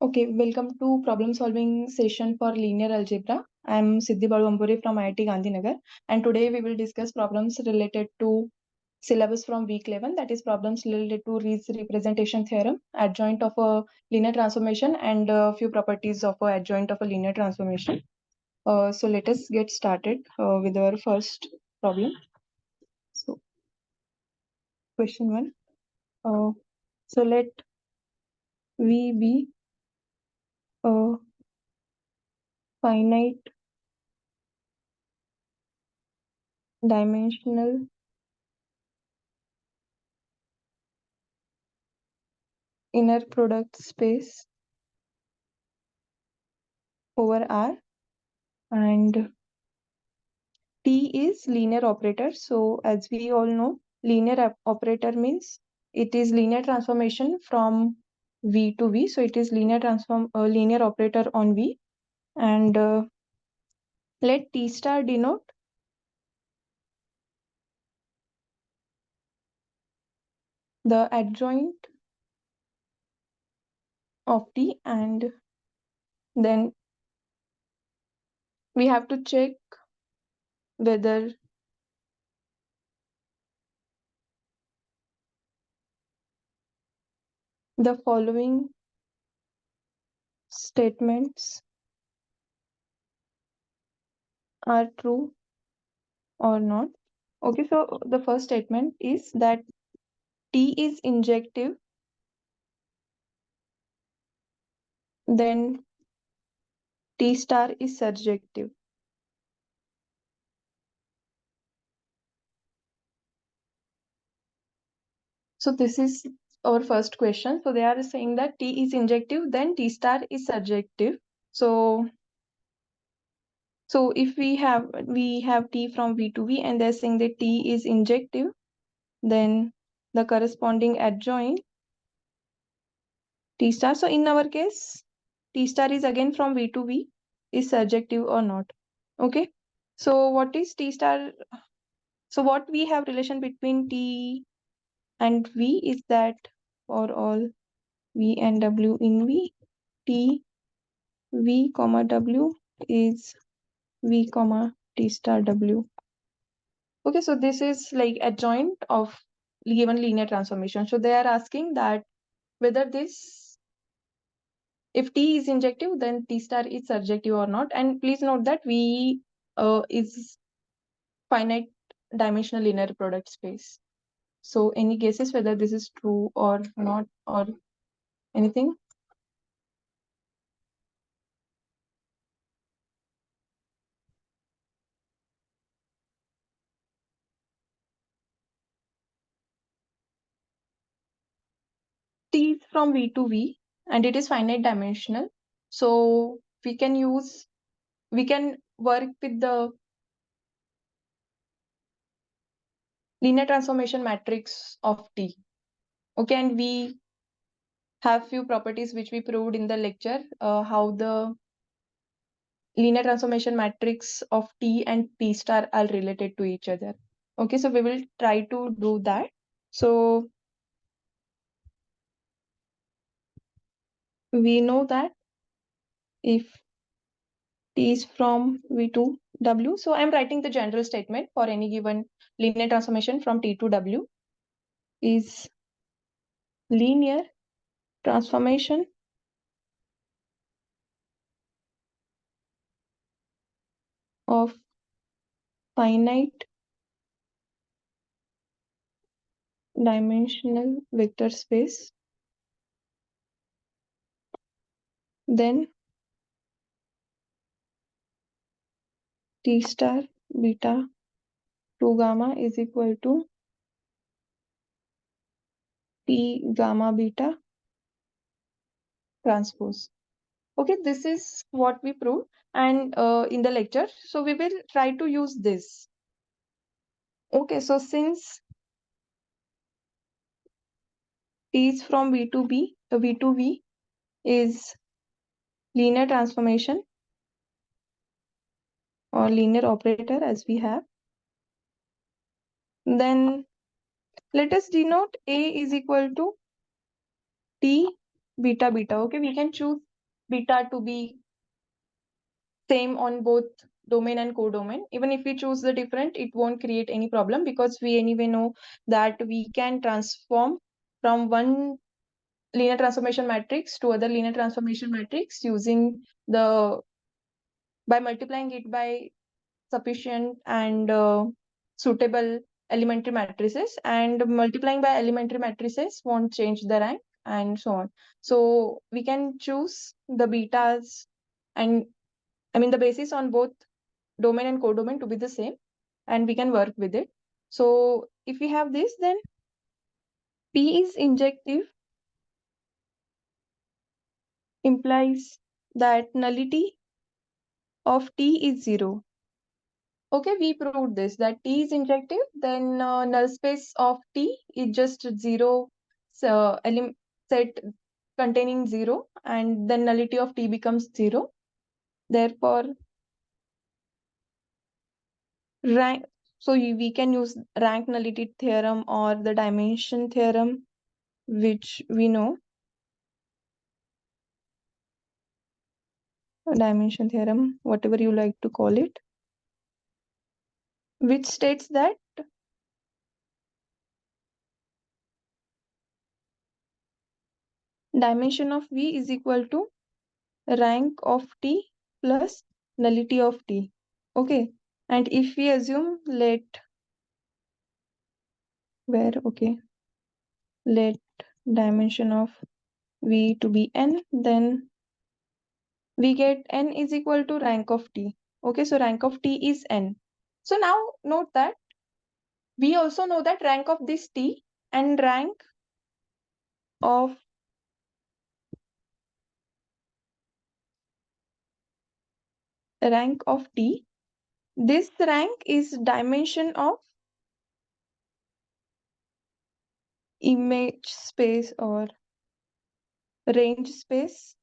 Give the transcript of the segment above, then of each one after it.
Okay, welcome to problem solving session for linear algebra. I am Siddhi Balwamburi from IIT Gandhinagar, and today we will discuss problems related to syllabus from week 11, that is problems related to Riesz representation theorem, adjoint of a linear transformation, and a few properties of a adjoint of a linear transformation. So let us get started with our first problem. So question 1. So let V be a finite dimensional inner product space over R, and T is linear operator. So as we all know, linear operator means it is linear transformation from V to V. So it is linear operator on V, and let T star denote the adjoint of T, and then we have to check whether the following statements are true or not. Okay, so the first statement is that T is injective, then T star is surjective. So this is our first question. So they are saying that T is injective, then T star is surjective. So if we have T from V to V, and they're saying that T is injective, then the corresponding adjoint T star. So in our case, T star is again from V to V, is surjective or not. Okay. So what is T star? So what we have relation between T and V is that for all V and W in V, T V comma W is V comma T star W. Okay, so this is like adjoint of given linear transformation. So they are asking that whether this, if T is injective, then T star is surjective or not. And please note that V is finite dimensional linear product space. So any guesses whether this is true or not, or anything? T is from V to V, and it is finite dimensional. So we can work with the linear transformation matrix of T. Okay, and we have few properties which we proved in the lecture, how the linear transformation matrix of T and T star are related to each other. Okay, so we will try to do that. So we know that if T is from V to W, so I'm writing the general statement for any given linear transformation from T to W is linear transformation of finite dimensional vector space, then T star beta 2 gamma is equal to T gamma beta transpose. Okay, this is what we proved and in the lecture. So we will try to use this. Okay, so since T is from V to B, V to V is linear transformation or linear operator as we have, then let us denote A is equal to T beta beta. Okay, we can choose beta to be same on both domain and codomain. Even if we choose the different, it won't create any problem because we anyway know that we can transform from one linear transformation matrix to other linear transformation matrix using the by multiplying it by sufficient and suitable elementary matrices, and multiplying by elementary matrices won't change the rank and so on. So we can choose the betas and the basis on both domain and codomain to be the same, and we can work with it. So if we have this, then P is injective implies that nullity of T is 0. Okay, we proved this, that T is injective, then null space of T is just 0 set containing 0, and then nullity of T becomes 0. Therefore, rank, so we can use rank nullity theorem or the dimension theorem, which we know. Dimension theorem, whatever you like to call it, which states that dimension of V is equal to rank of T plus nullity of T. Okay, and if we assume let dimension of V to be n, then we get n is equal to rank of T. Okay, so rank of T is n. So now note that we also know that rank of this T and rank of T, this rank is dimension of image space or range space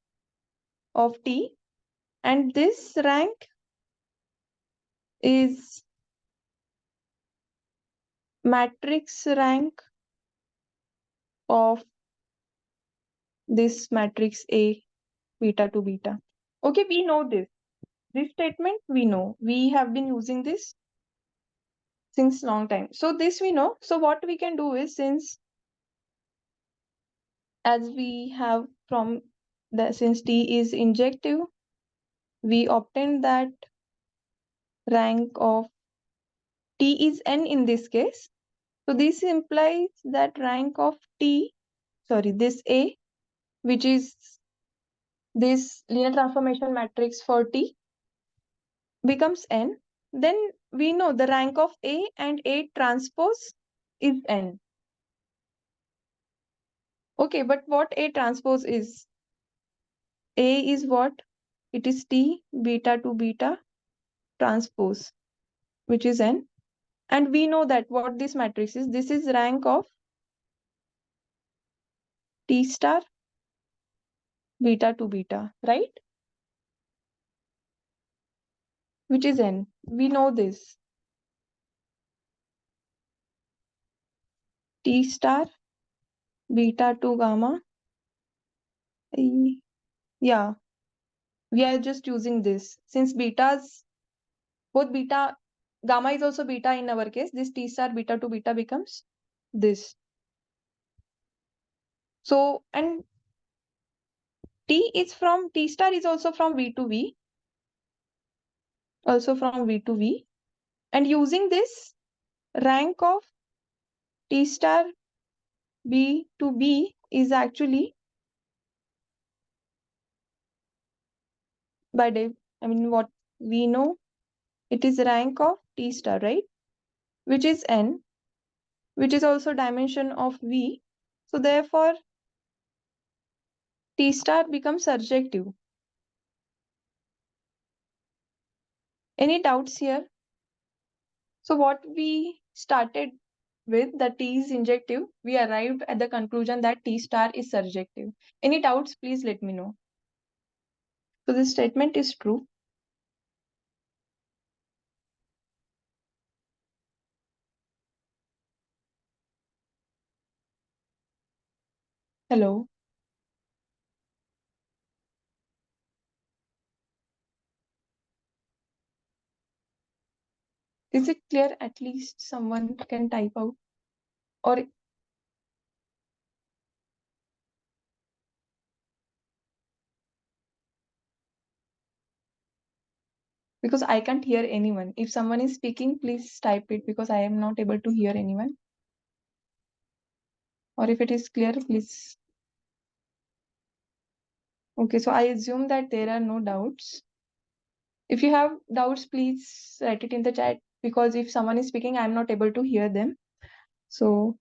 of T, and this rank is matrix rank of this matrix A, beta to beta. Okay, we know this. This statement we know. We have been using this since long time. So this we know. So what we can do is, since as we have from since T is injective, we obtain that rank of T is n in this case. So this implies that rank of this A, which is this linear transformation matrix for T, becomes n. Then we know the rank of A and A transpose is n. Okay, but what A transpose is? A is what? It is T beta to beta transpose, which is n. And we know that what this matrix is. This is rank of T star beta to beta, right? Which is n. We know this. T star beta to gamma. Yeah, we are just using this. Since both beta, gamma is also beta in our case, this T star beta to beta becomes this. So, and T star is also from V to V, and using this rank of T star B to B is actually what we know, it is rank of T star, right? Which is n, which is also dimension of V. So therefore, T star becomes surjective. Any doubts here? So what we started with, the T is injective, we arrived at the conclusion that T star is surjective. Any doubts, please let me know. So this statement is true. Hello. Is it clear? At least someone can type out. Or because I can't hear anyone. If someone is speaking, please type it because I am not able to hear anyone. Or if it is clear, please. Okay, so I assume that there are no doubts. If you have doubts, please write it in the chat because if someone is speaking, I'm not able to hear them. So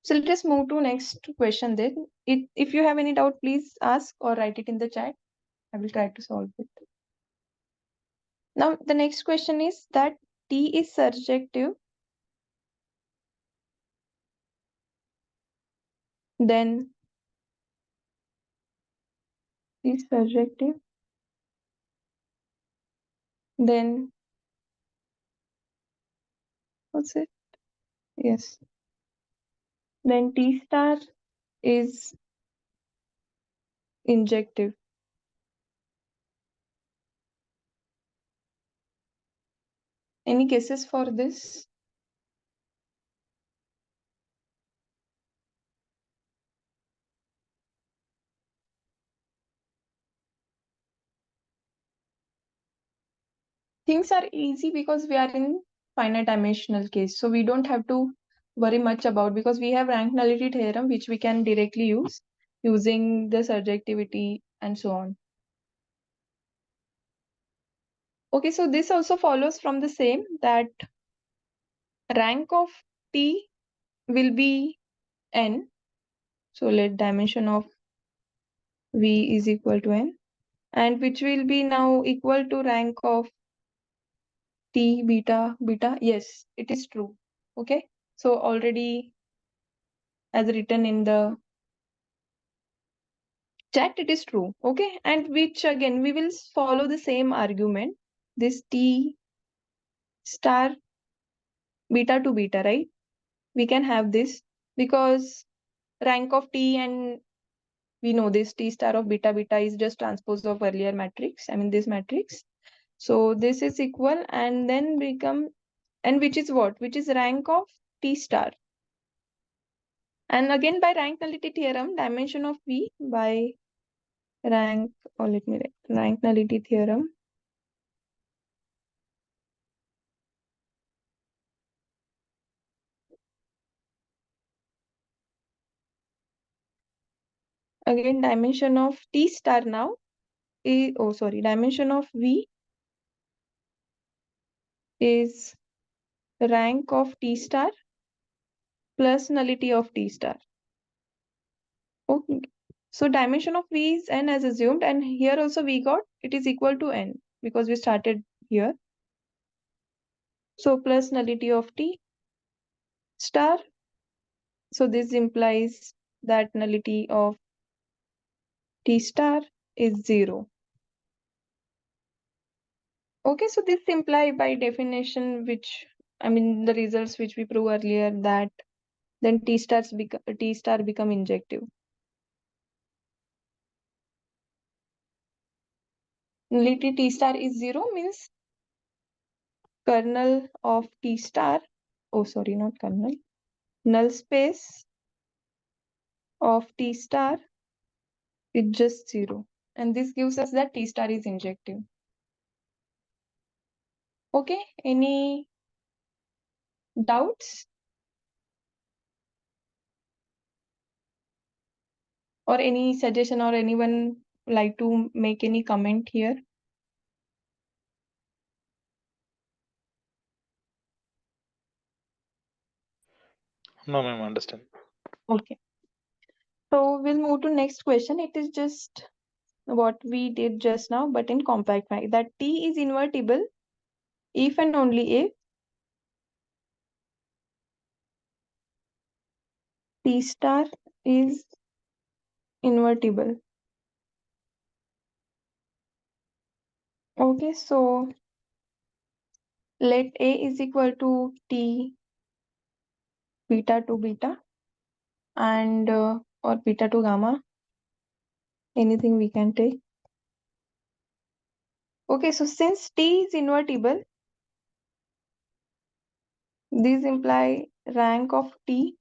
let us move to next question then. If you have any doubt, please ask or write it in the chat. I will try to solve it. Now, the next question is that T is surjective, then T is surjective, then what's it? Yes. Then T star is injective. Any cases for this? Things are easy because we are in finite dimensional case. So we don't have to worry much about because we have rank nullity theorem which we can directly use using the surjectivity and so on. Okay, so this also follows from the same that rank of T will be n. So let dimension of V is equal to n and which will be now equal to rank of T beta beta. Yes, it is true. Okay, so already as written in the chat, it is true. Okay, and which again we will follow the same argument. This T star beta to beta, right? We can have this because rank of T and we know this T star of beta beta is just transpose of earlier matrix. I mean this matrix. So this is equal and then become and which is what? Which is rank of T star. And again by rank nullity theorem, dimension of V by rank, or let me write rank nullity theorem. Again, dimension of T star now is, oh sorry, dimension of V is rank of T star plus nullity of T star. Okay. So dimension of V is n as assumed, and here also we got it is equal to n because we started here. So plus nullity of T star. So this implies that nullity of T star is 0. Okay, so this imply by definition, which I mean the results which we prove earlier that then T star become injective. Nullity T star is 0 means kernel of T star. Oh, sorry, not kernel. Null space of T star is just 0. And this gives us that T star is injective. Okay, any doubts? Or any suggestion or anyone like to make any comment here? No, ma'am, understand. Okay. So we'll move to next question. It is just what we did just now, but in compact form. That T is invertible if and only if T star is invertible. Okay, so let A is equal to T beta to beta and or beta to gamma. Anything we can take. Okay, so since T is invertible, These imply rank of T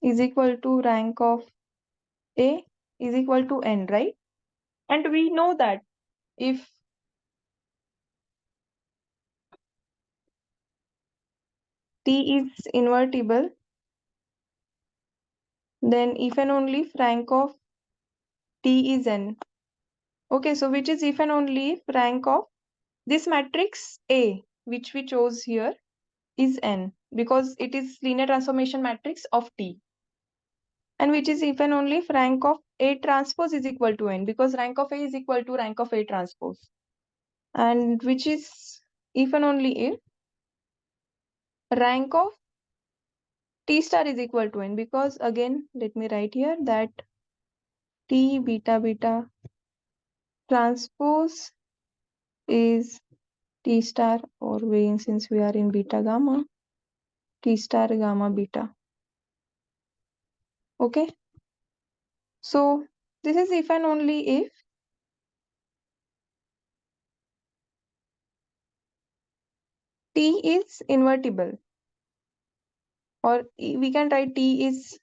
is equal to rank of A is equal to N, right? And we know that if T is invertible, then if and only if rank of T is N. Okay, so which is if and only if rank of this matrix A, which we chose here, is N, because it is linear transformation matrix of T. And which is if and only if rank of A transpose is equal to N, because rank of A is equal to rank of A transpose. And which is if and only if rank of T star is equal to N, because again, let me write here that T beta beta transpose is T star, or since we are in beta gamma, T star gamma beta. Okay. So this is if and only if T is invertible, or we can write T is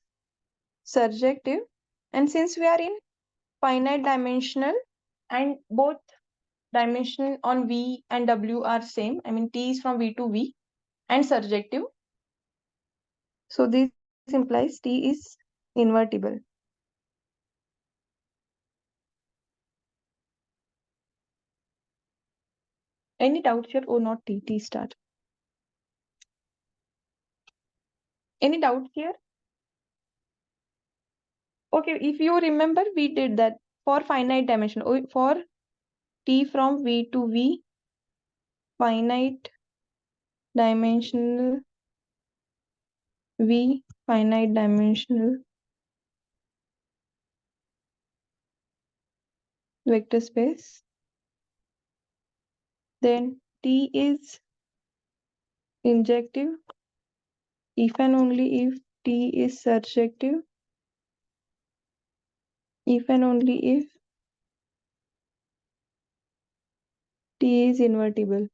surjective. And since we are in finite dimensional and both dimension on V and W are same, I mean T is from V to V and surjective. So this implies T is invertible. Any doubts here? Oh, not T, T star. Any doubts here? Okay, if you remember, we did that for finite dimension. For T from V to V, finite dimensional V, finite dimensional vector space. Then T is injective if and only if T is surjective, if and only if T is invertible.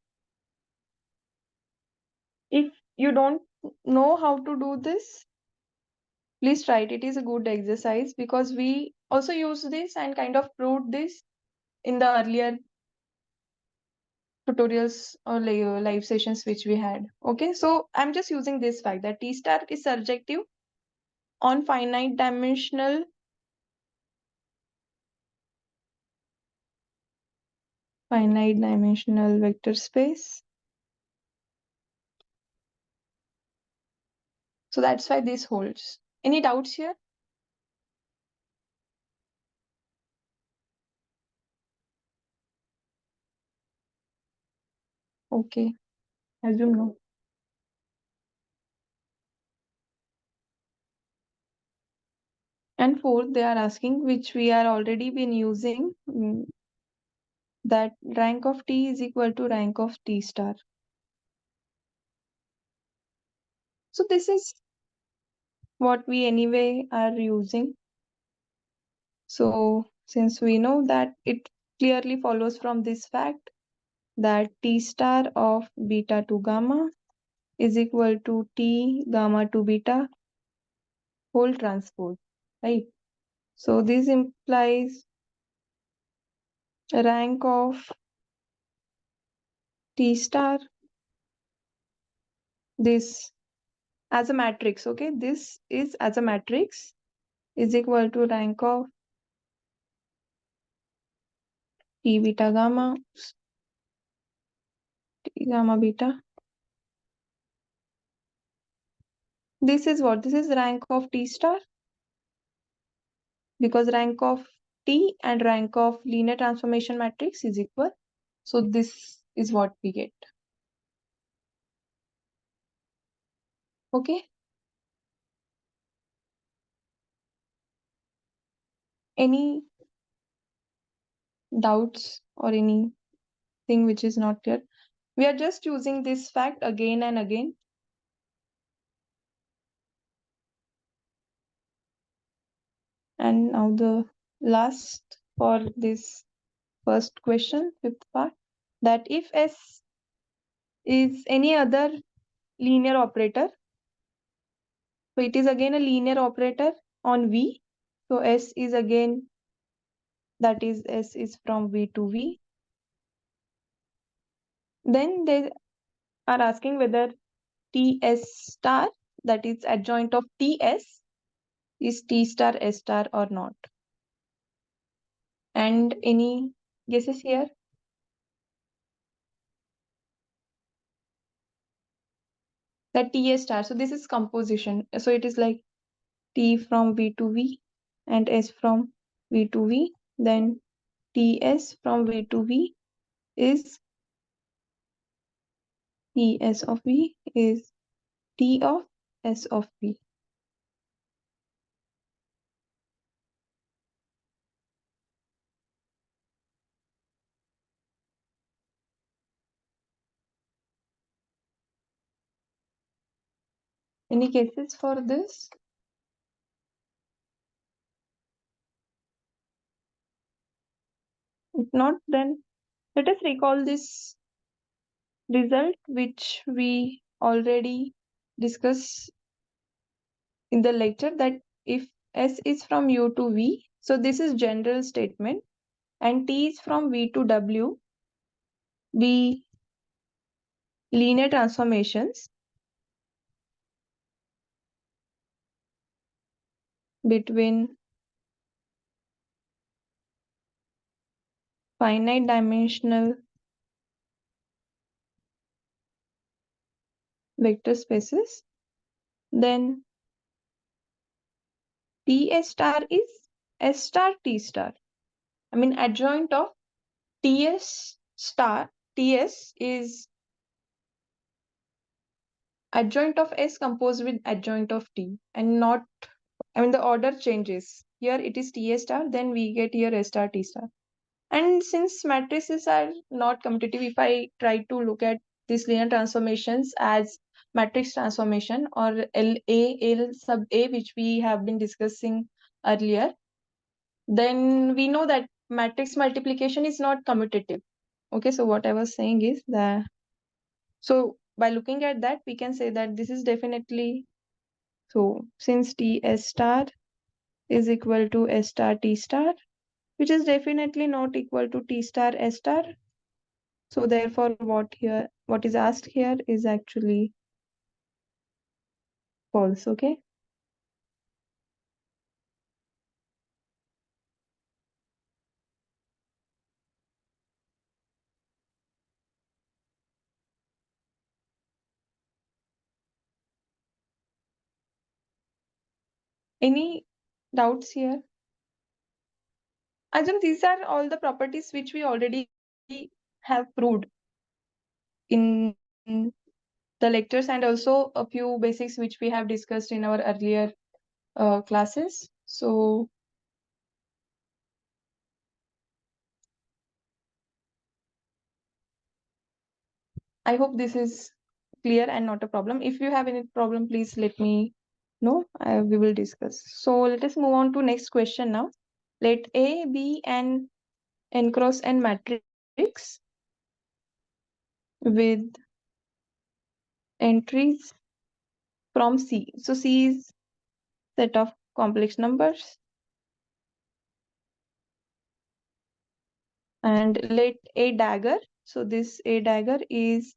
If you don't know how to do this, please try it. It is a good exercise because we also use this and kind of proved this in the earlier tutorials or live sessions which we had. Okay, so I'm just using this fact that T star is surjective on finite dimensional vector space. So that's why this holds. Any doubts here? Okay, assume no. And fourth, they are asking, which we are already been using, that rank of T is equal to rank of T star. So this is what we anyway are using. So since we know that, it clearly follows from this fact that T star of beta to gamma is equal to T gamma to beta whole transpose, right? So this implies rank of T star, this as a matrix, okay? This is as a matrix is equal to rank of T beta gamma, T gamma beta. This is what? This is rank of T star, because rank of T and rank of linear transformation matrix is equal. So this is what we get. Okay. Any doubts or anything which is not clear? We are just using this fact again and again. And now the last for this first question, fifth part, that if S is any other linear operator. So it is again a linear operator on V. So S is again, that is S is from V to V. Then they are asking whether TS star, that is adjoint of TS, is T star S star or not. And any guesses here? That TS star. So this is composition. So it is like T from V to V and S from V to V. Then TS from V to V is TS of V is T of S of V. Any cases for this? If not, then let us recall this result which we already discussed in the lecture, that if S is from U to V, so this is general statement, and T is from V to W, be linear transformations between finite dimensional vector spaces, then TS star is S star T star. I mean, adjoint of TS star, TS is adjoint of S composed with adjoint of T, and not, I mean, the order changes. Here it is TS star, then we get here S star T star. And since matrices are not commutative, if I try to look at these linear transformations as matrix transformation or L sub A, which we have been discussing earlier, then we know that matrix multiplication is not commutative. Okay, so what I was saying is that, so by looking at that, we can say that this is definitely, so since TS star is equal to S star T star, which is definitely not equal to T star S star. So therefore, what is asked here is actually false. Okay. Any doubts here? Ajam, these are all the properties which we already have proved in the lectures, and also a few basics which we have discussed in our earlier classes. So I hope this is clear and not a problem. If you have any problem, please let me know. We will discuss. So let us move on to next question now. Let A be an n cross n matrix with entries from C. So C is set of complex numbers, and let A dagger. So this A dagger is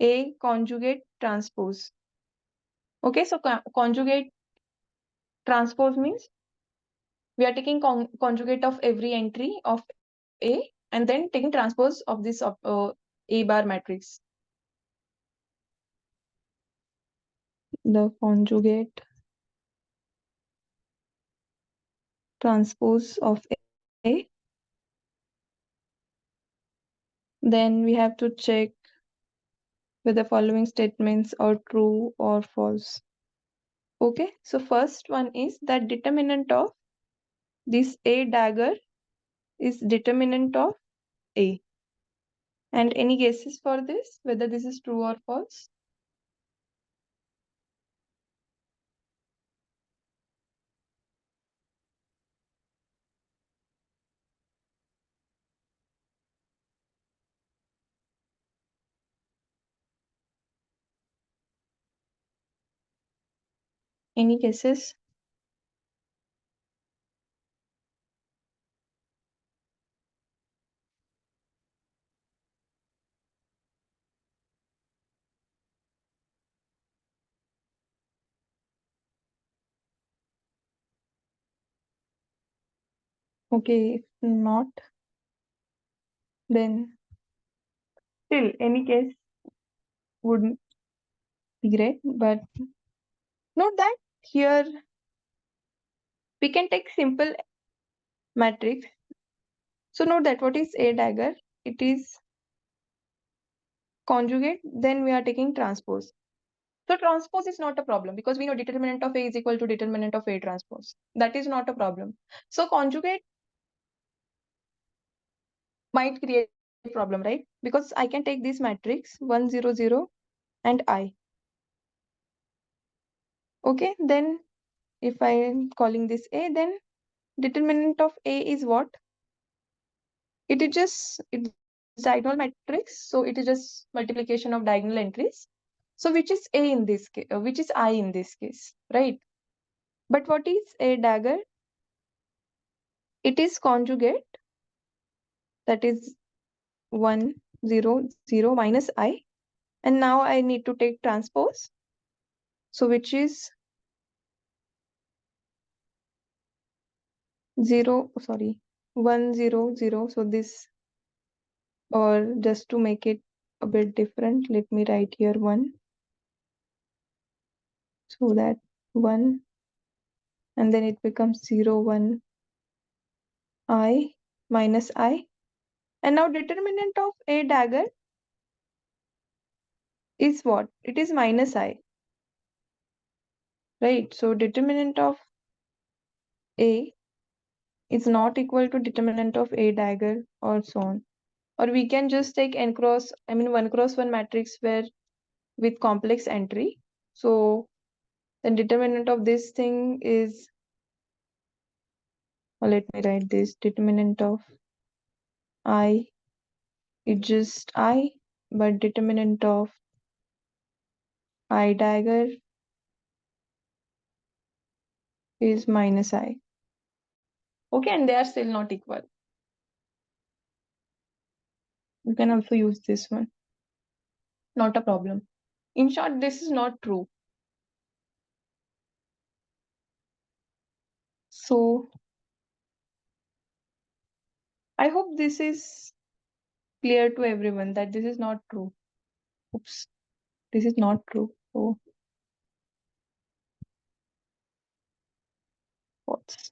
A conjugate transpose. Okay, so conjugate transpose means we are taking conjugate of every entry of A and then taking transpose of this A bar matrix. The conjugate transpose of A. Then we have to check whether the following statements are true or false. Okay, so first one is that determinant of this A dagger is determinant of A. And any guesses for this, whether this is true or false? Any guesses? Okay, if not, then still any guess would be great. But note that here we can take simple matrix. So note that what is A dagger? It is conjugate, then we are taking transpose. So transpose is not a problem because we know determinant of A is equal to determinant of A transpose. That is not a problem. So conjugate might create a problem, right? Because I can take this matrix 1, 0, 0 and I. Okay, then if I am calling this A, then determinant of A is what? It's diagonal matrix, so it is just multiplication of diagonal entries. So which is A in this case, which is I in this case, right? But what is A dagger? It is conjugate, that is 1, 0, 0 minus I. And now I need to take transpose. So which is 0, sorry, 1, 0, 0. So this, or just to make it a bit different, let me write here 1. So that 1, and then it becomes 0, 1, I minus I. And now determinant of A dagger is what? It is minus I, right? So determinant of A is not equal to determinant of A dagger or so on. Or we can just take n cross, 1 cross 1 matrix where with complex entry. So the determinant of this thing is, let me write this, determinant of I is just I, but determinant of I dagger is minus I. Okay, and they are still not equal. You can also use this one. Not a problem. In short, this is not true. So I hope this is clear to everyone that this is not true. Oops, this is not true. So what's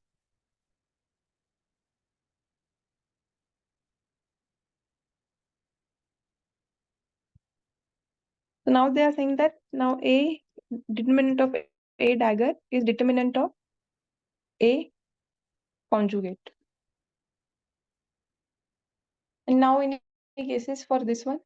so now they are saying that now A determinant of A dagger is determinant of A conjugate. And now any cases for this one?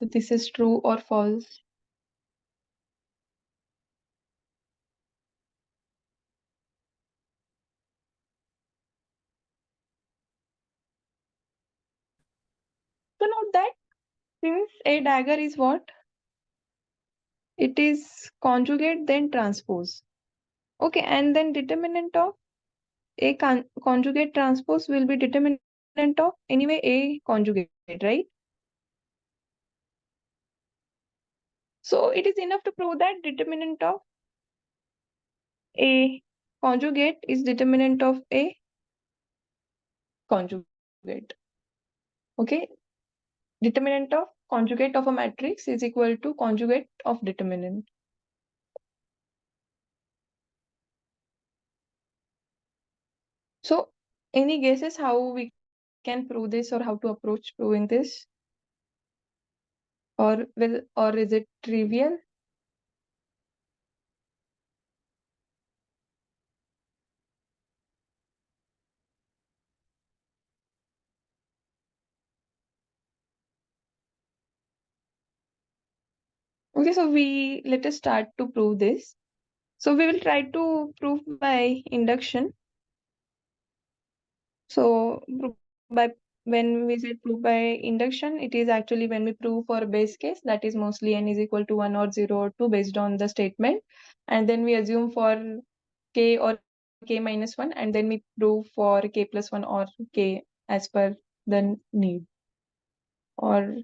This is true or false. So note that since A dagger is what? It is conjugate then transpose. Okay, and then determinant of A conjugate transpose will be determinant of anyway A conjugate, right? So it is enough to prove that determinant of A conjugate is determinant of A conjugate. Okay, determinant of conjugate of a matrix is equal to conjugate of determinant. So any guesses how we can prove this or how to approach proving this? Or is it trivial? Okay, so let us start to prove this. So we will try to prove by induction. So by when we say prove by induction, it is actually when we prove for base case, that is mostly n is equal to 1 or 0 or 2 based on the statement. And then we assume for k or k minus 1, and then we prove for k plus 1 or k as per the need or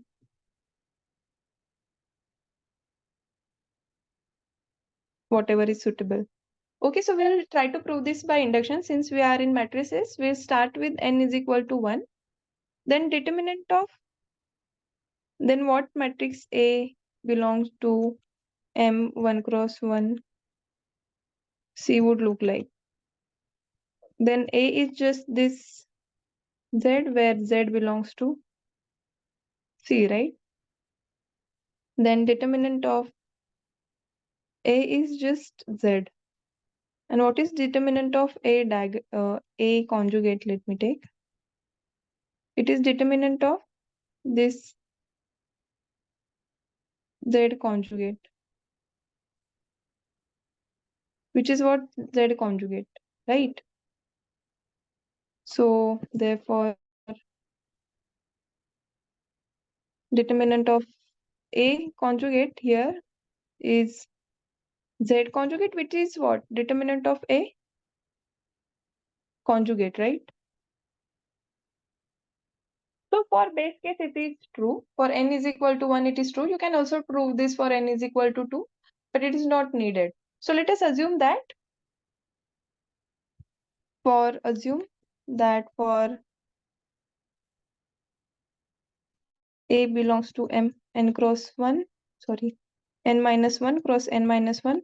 whatever is suitable. Okay, so we'll try to prove this by induction. Since we are in matrices, we'll start with n is equal to 1. Then determinant of, then what matrix A belongs to M 1 cross 1 C would look like. Then A is just this Z where Z belongs to C, right? Then determinant of A is just Z. And what is determinant of A conjugate? Let me take. It is determinant of this Z conjugate, which is what Z conjugate, right? So therefore, determinant of A conjugate here is Z conjugate, which is what? Determinant of A conjugate, right? So for base case, it is true. For n is equal to 1, it is true. You can also prove this for n is equal to 2, but it is not needed. So let us assume that for A belongs to M n cross 1, sorry, n minus 1 cross n minus 1.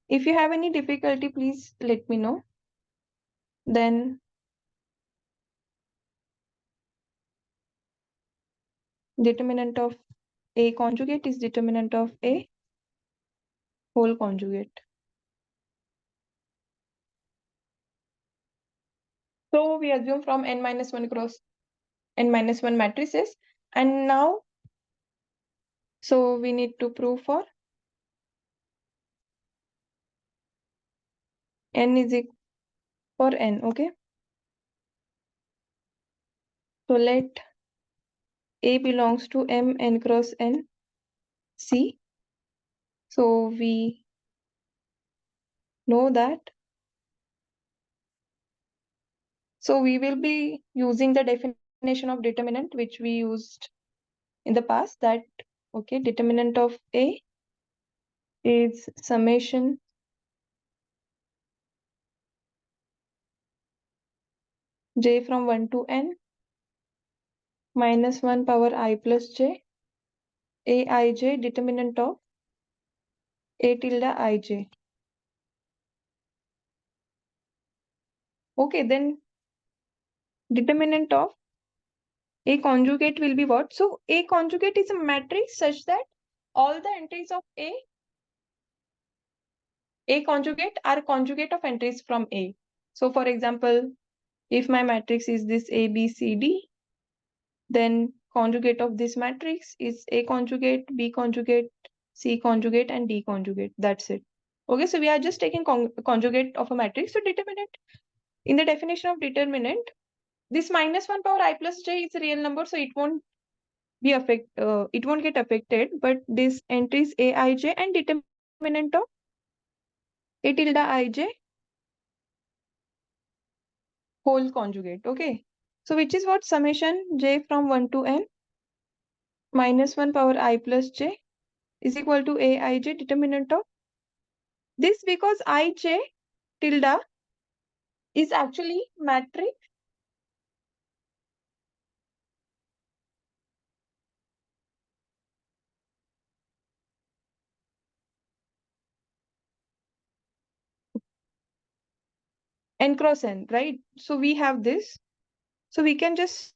If you have any difficulty, please let me know. Then determinant of A conjugate is determinant of A whole conjugate. So we assume from n minus 1 cross n minus 1 matrices. And now, so we need to prove for n is equal for n, okay? So let A belongs to M n cross n C. So we know that. So we will be using the definition of determinant which we used in the past, that okay, determinant of A is summation j from 1 to n minus 1 power I plus j aij, determinant of A tilde ij. Okay, then determinant of A conjugate will be what? So A conjugate is a matrix such that all the entries of A conjugate are conjugate of entries from A. So for example, if my matrix is this A, B, C, D, then conjugate of this matrix is A conjugate, B conjugate, C conjugate, and D conjugate. That's it. Okay, so we are just taking conjugate of a matrix. So determinant, in the definition of determinant, this minus 1 power I plus j is a real number, so it won't get affected, but this entries aij and determinant of A tilde ij whole conjugate. Okay, so which is what? Summation j from 1 to n minus 1 power I plus j is equal to aij, determinant of this, because ij tilde is actually matrix n cross n, right? So we have this. So we can just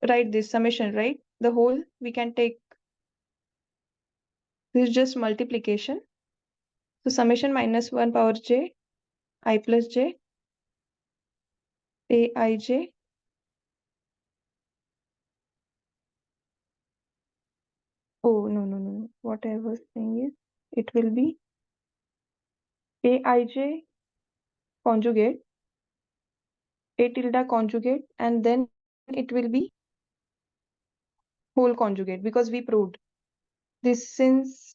write this summation, right? The whole, we can take this, just multiplication. So summation minus 1 power j I plus j aij. Oh, no. what I was saying is it will be Aij conjugate, A tilde conjugate, and then it will be whole conjugate because we proved this since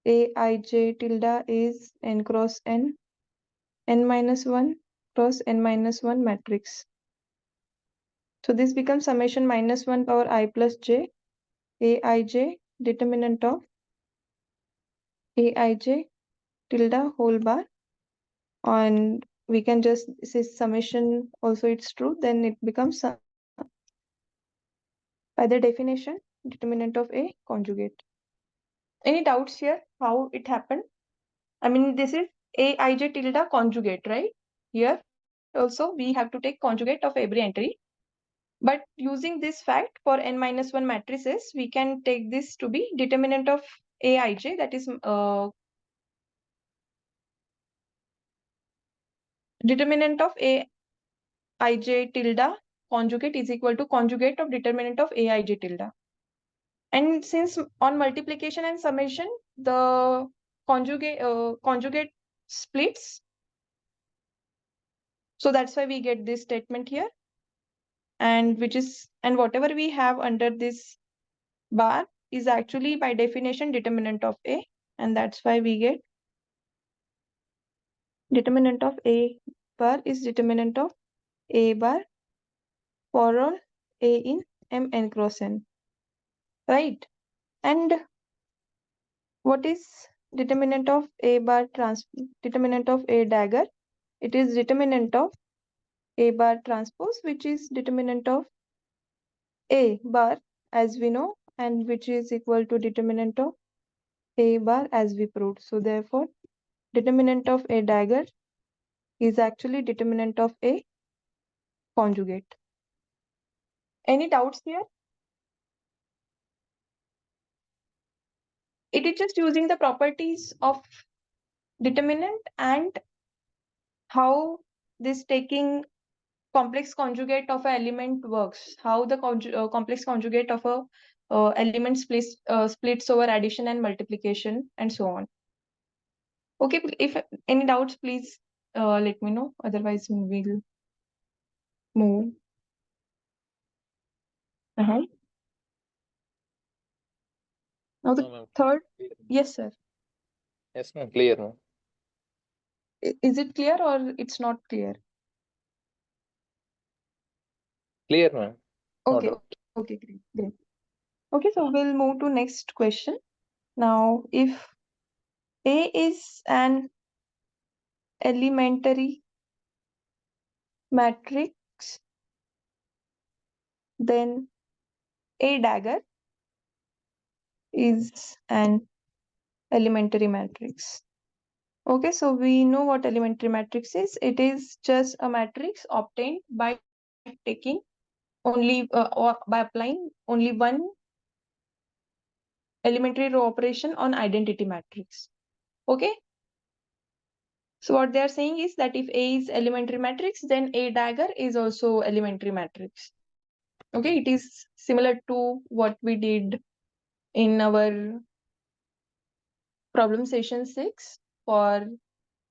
Aij tilde is n cross n minus 1 cross n minus 1 matrix. So this becomes summation minus 1 power I plus j, Aij determinant of Aij tilde whole bar, and we can just say summation also it's true, then it becomes by the definition determinant of A conjugate. Any doubts here how it happened? I mean, this is Aij tilde conjugate, right? Here also we have to take conjugate of every entry. But using this fact for n minus 1 matrices, we can take this to be determinant of Aij, that is determinant of Aij tilde conjugate is equal to conjugate of determinant of Aij tilde. And since on multiplication and summation, the conjugate splits. So that's why we get this statement here. And whatever we have under this bar is actually by definition determinant of A. And that's why we get determinant of A bar is determinant of A bar for all A in M n cross n. Right? And what is determinant of A bar determinant of A dagger? It is determinant of A bar transpose, which is determinant of A bar as we know, and which is equal to determinant of A bar as we proved. So therefore, determinant of A dagger is actually determinant of A conjugate. Any doubts here? It is just using the properties of determinant and how this taking complex conjugate of an element works, how the complex conjugate of a element splits over addition and multiplication and so on. Okay, if any doubts, please let me know. Otherwise, we will move. Now the No, ma'am. third, yes, sir. Yes, ma'am. Clear, ma'am. Is it clear or it's not clear? Clear, ma'am. No Okay, doubt. okay, great. Okay, so we'll move to next question. Now, if A is an elementary matrix, then A dagger is an elementary matrix. Okay, so we know what elementary matrix is. It is just a matrix obtained by taking only or by applying only one elementary row operation on identity matrix. Okay. So what they are saying is that if A is elementary matrix, then A dagger is also elementary matrix. Okay, it is similar to what we did in our problem session 6 for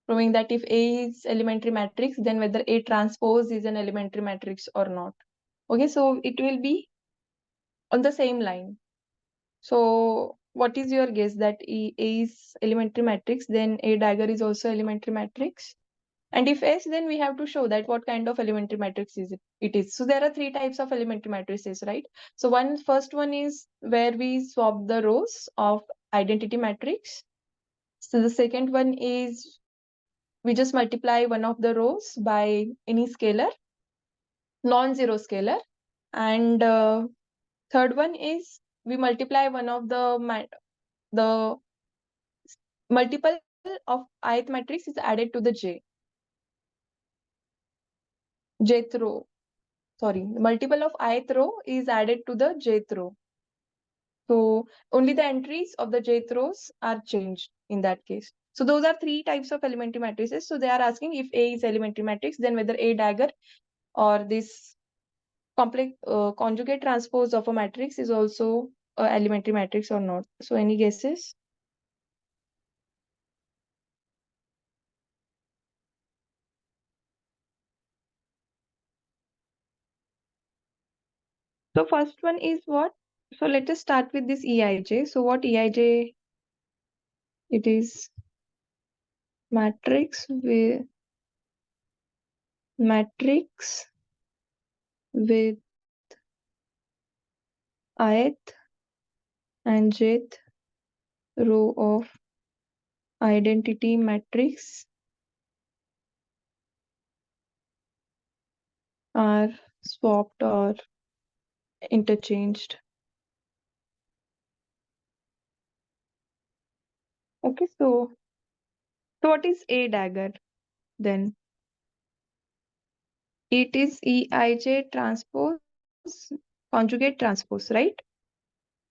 proving that if A is elementary matrix, then whether A transpose is an elementary matrix or not. Okay, so it will be on the same line. So what is your guess that A is elementary matrix, then A dagger is also elementary matrix? And if S, then we have to show that what kind of elementary matrix is it is. So there are three types of elementary matrices, right? So first one is where we swap the rows of identity matrix. So the second one is we just multiply one of the rows by any scalar, non-zero scalar. And third one is we multiply one of the multiple of ith matrix is added to the jth row. Sorry, the multiple of ith row is added to the jth row. So only the entries of the jth rows are changed in that case. So those are three types of elementary matrices. So they are asking if A is elementary matrix, then whether A dagger or this complex conjugate transpose of a matrix is also elementary matrix or not. So any guesses? So first one is what? So let us start with this EIJ. So what EIJ? It is matrix with ith and jth row of identity matrix are swapped or interchanged. Okay, so what is A dagger then? It is EIJ transpose, conjugate transpose, right?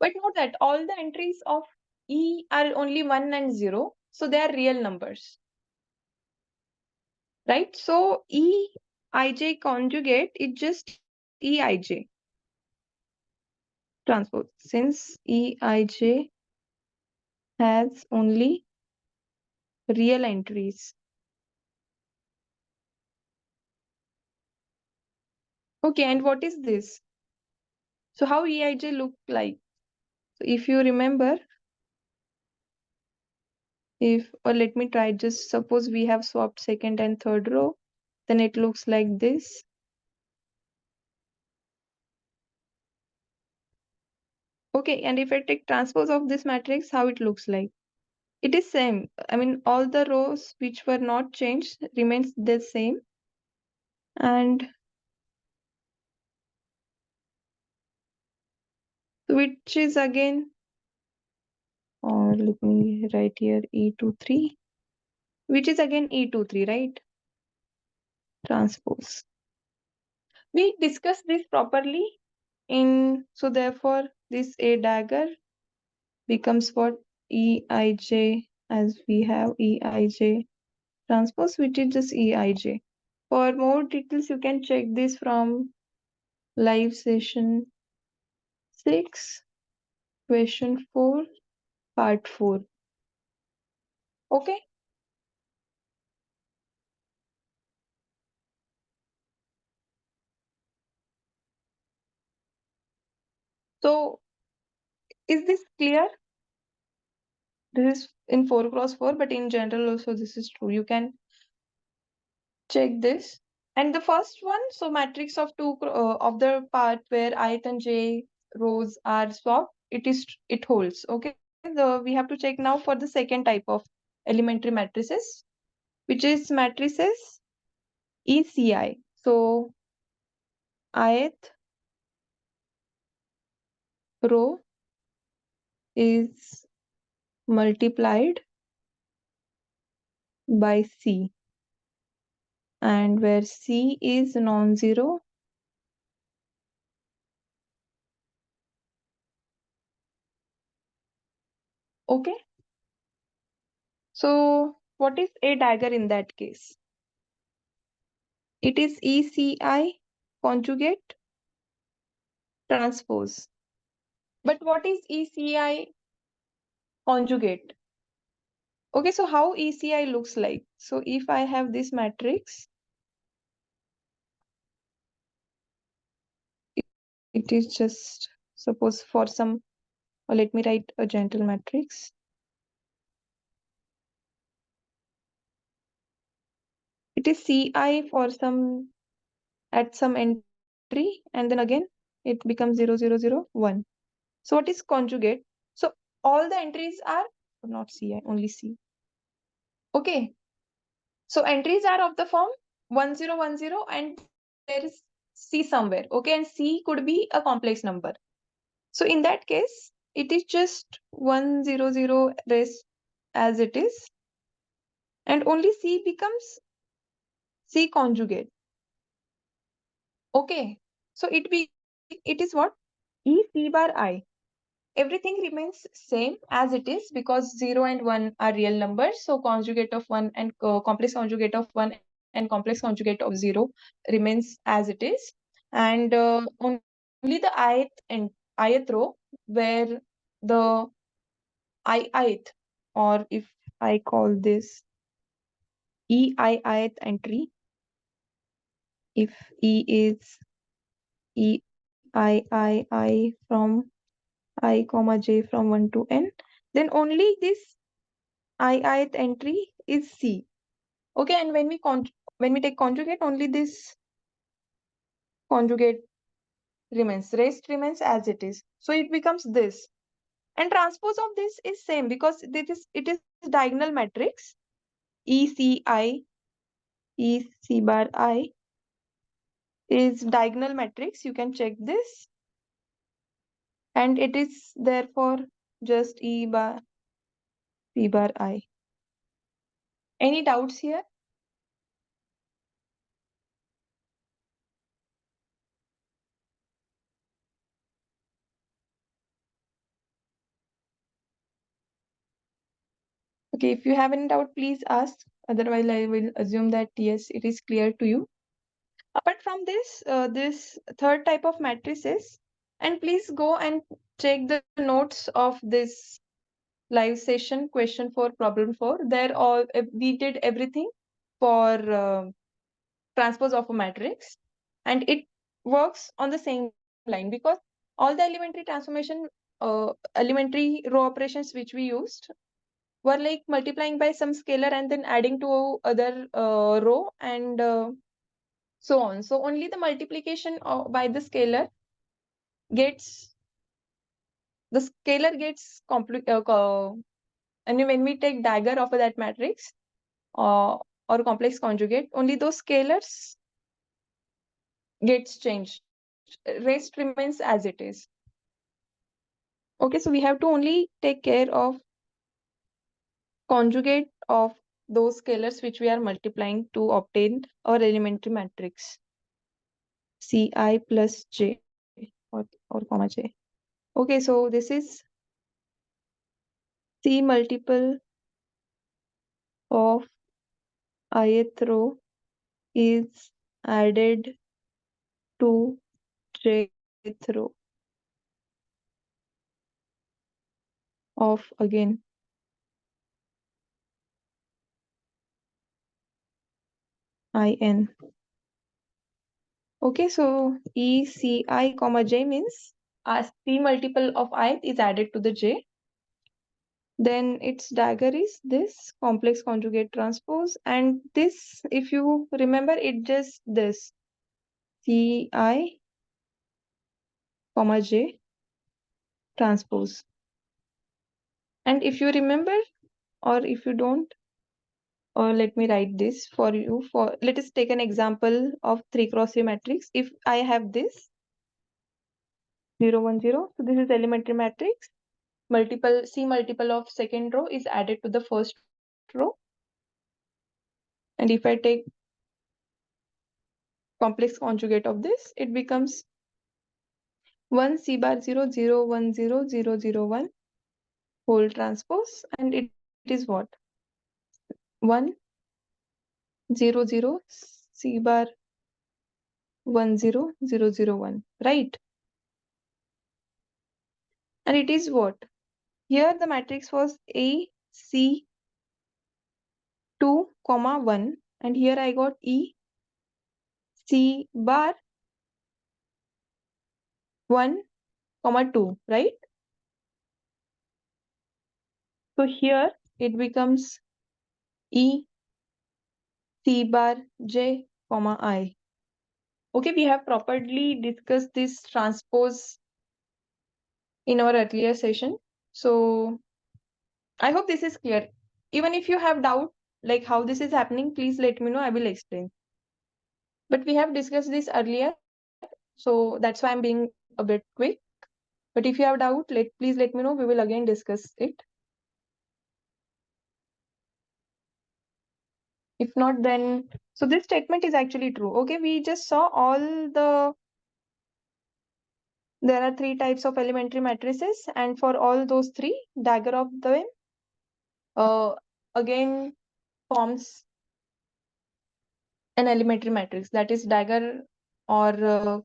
But note that all the entries of E are only 1 and 0, so they are real numbers, right? So EIJ conjugate is just EIJ transpose, since EIJ has only real entries. Okay, and what is this? So how EIJ look like? So if you remember, or let me try, just suppose we have swapped second and third row, then it looks like this. Okay, and if I take transpose of this matrix, how it looks like? It is same. I mean, all the rows which were not changed remains the same. And which is again, or let me write here E23, which is again E23, right? Transpose. We discussed this properly so therefore this A dagger becomes what? EIJ, as we have EIJ transpose, which is just EIJ. For more details, you can check this from live session 6, question 4, part 4. Okay. So is this clear? This is in 4x4, but in general also this is true. You can check this. And the first one, so matrix of of the part where ith and j rows are swapped, it holds. Okay. We have to check now for the second type of elementary matrices, which is matrices ECI. So ith row is multiplied by C, and where C is non-zero, okay? So what is A dagger in that case? It is ECI conjugate transpose. But what is ECI conjugate? Okay, so how ECI looks like? So if I have this matrix, it is just, suppose for some, or let me write a gentle matrix. It is CI for some, at some entry, and then again it becomes 0, 0, 0, 1. So what is conjugate? So all the entries are not CI, only C. Okay. So entries are of the form 1, 0, 1, 0, and there is C somewhere. Okay, and C could be a complex number. So in that case, it is just 1, 0, 0 rest as it is, and only C becomes C conjugate. Okay. So it is what? E C bar I. Everything remains same as it is because 0 and 1 are real numbers. So conjugate of 1 and complex conjugate of 1 and complex conjugate of 0 remains as it is. And only the ith row where the ith, or if I call this ith entry, if E is I from I comma j from 1 to n, then only this ith entry is C. Okay, and when we take conjugate, only this conjugate remains. Rest remains as it is. So it becomes this. And transpose of this is same because it is diagonal matrix. ECI, EC bar I is diagonal matrix. You can check this. And it is therefore just E bar C bar I. Any doubts here? Okay, if you have any doubt, please ask. Otherwise, I will assume that yes, it is clear to you. Apart from this, this third type of matrices, and please go and check the notes of this live session, question 4, problem 4. There all we did everything for transpose of a matrix, and it works on the same line because all the elementary row operations which we used were like multiplying by some scalar and then adding to other row and so on. So only the multiplication by the scalar gets and when we take dagger of that matrix or complex conjugate, only those scalars gets changed. Rest remains as it is. Okay, so we have to only take care of conjugate of those scalars which we are multiplying to obtain our elementary matrix Ci plus j or comma j. Okay, so this is C multiple of ith row is added to jth row of again in. Okay, so E C I comma j means C multiple of ith is added to the j. Then its dagger is this complex conjugate transpose, and this, if you remember, it just this Ci comma j transpose. And if you remember, or if you don't, or let me write this for you. For let us take an example of 3 cross 3 matrix. If I have this 0 1 0, so this is elementary matrix. C multiple of second row is added to the first row. And if I take complex conjugate of this, it becomes 1 C bar 0 0 1 0 0 0 1 whole transpose, and it is what? 1 0 0 C bar 1 0 0 0 1, right? And it is what? Here the matrix was A C 2 comma 1, and here I got E C bar 1 comma 2, right? So here it becomes E C bar J comma I. Okay, we have properly discussed this transpose in our earlier session. So I hope this is clear. Even if you have doubt like how this is happening, please let me know. I will explain. But we have discussed this earlier, so that's why I'm being a bit quick. But if you have doubt, please let me know. We will again discuss it. If not, then so this statement is actually true. Okay, we just saw there are 3 types of elementary matrices, and for all those 3, dagger of them again forms an elementary matrix, that is dagger or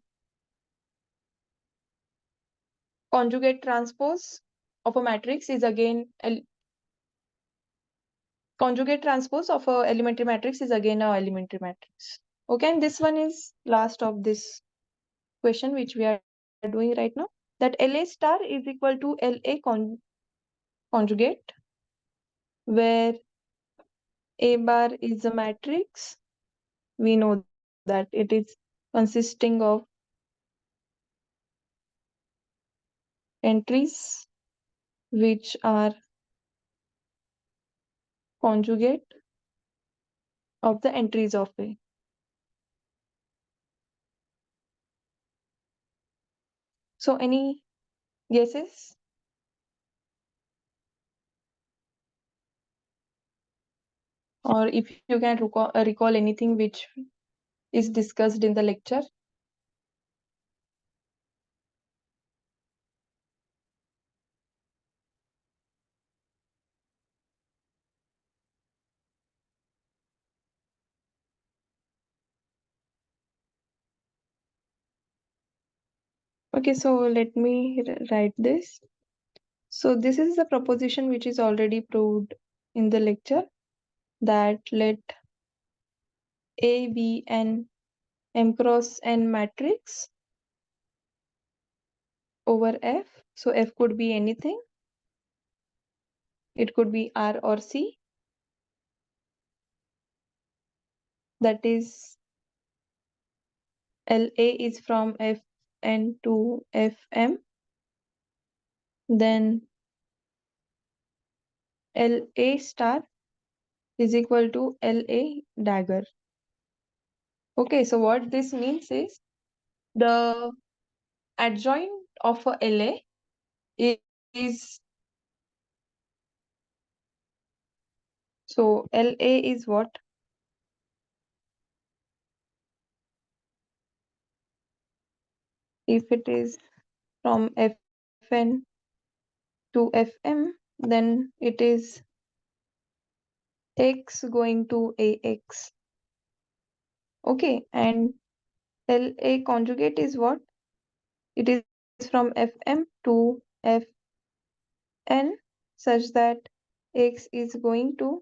conjugate transpose of a matrix is again conjugate transpose of a elementary matrix is again a elementary matrix. Okay, and this one is last of this question which we are doing right now, that LA star is equal to LA conjugate, where A bar is a matrix. We know that it is consisting of entries which are conjugate of the entries of A. So any guesses? Or if you can recall anything which is discussed in the lecture? Okay, so let me write this. So this is the proposition which is already proved in the lecture, that let A be an M cross N matrix over F. So F could be anything. It could be R or C. That is, LA is from Fn to Fm. Then LA star is equal to LA dagger. Okay, so what this means is the adjoint of a LA is, so LA is what? If it is from Fn to Fm, then it is X going to AX. Okay, and LA conjugate is what? It is from Fm to Fn, such that X is going to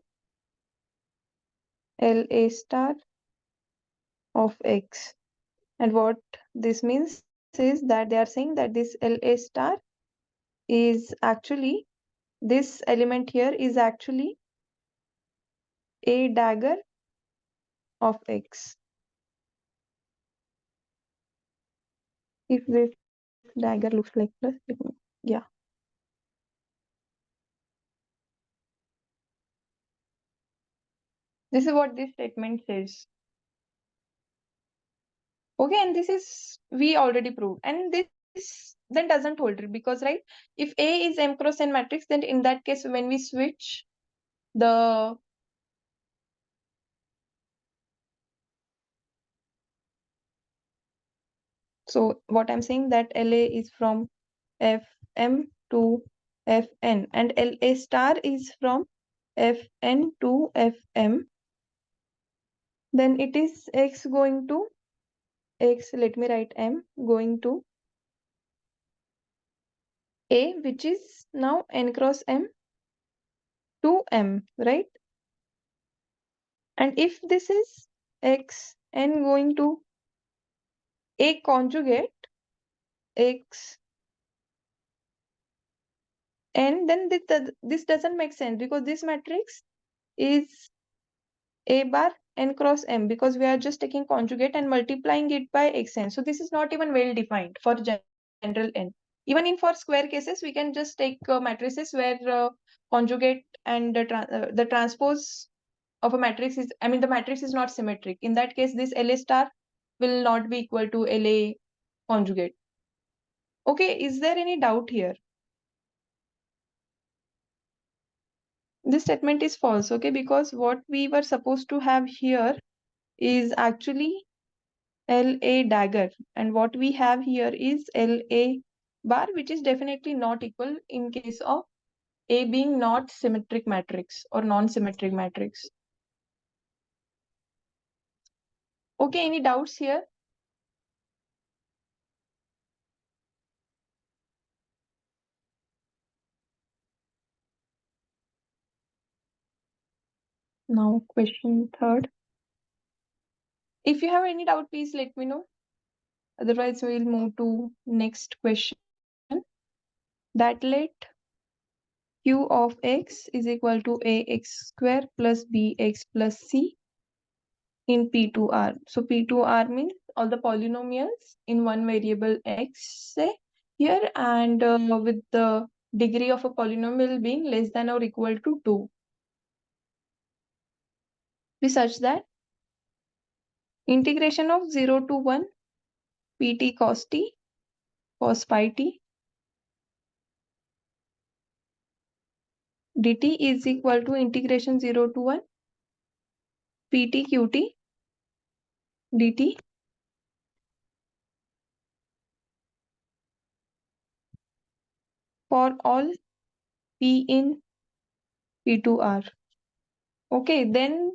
LA star of X. And what this means is that they are saying that this LA star is actually, this element here is actually a dagger of X. If this dagger looks like this, yeah. This is what this statement says. Okay, and this is, we already proved. And this then doesn't hold it, because, right, if A is M cross N matrix, then in that case, when we switch the so what I'm saying, that LA is from Fm to Fn, and LA star is from Fn to Fm, then it is X going to X, let me write M, going to A, which is now N cross M to M, right? And if this is X N going to A conjugate X N, then this doesn't make sense, because this matrix is A bar N cross M, because we are just taking conjugate and multiplying it by Xn. So this is not even well defined for general N. Even in for square cases, we can just take matrices where conjugate and the transpose of a matrix is, I mean, the matrix is not symmetric. In that case, this LA star will not be equal to LA conjugate. Okay, is there any doubt here? This statement is false, okay, because what we were supposed to have here is actually LA dagger, and what we have here is LA bar, which is definitely not equal in case of A being not symmetric matrix or non-symmetric matrix. Okay, any doubts here? Now question third. If you have any doubt, please let me know. Otherwise, we'll move to next question. That let q of x is equal to ax square plus bx plus c in P2R. So P2R means all the polynomials in one variable x, say here, and with the degree of a polynomial being less than or equal to 2. Be such that integration of 0 to 1 pt cos t cos pi t dt is equal to integration 0 to 1 pt qt dt for all p in P2R. Okay, then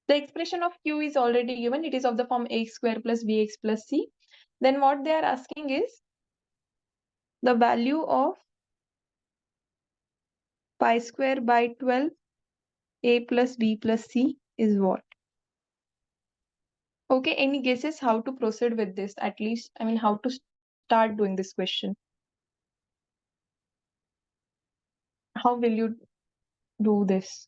the expression of q is already given. It is of the form ax square plus bx plus c. Then what they are asking is the value of pi square by 12 a plus b plus c is what? Okay, any guesses how to proceed with this? At least, I mean, how to start doing this question? How will you do this?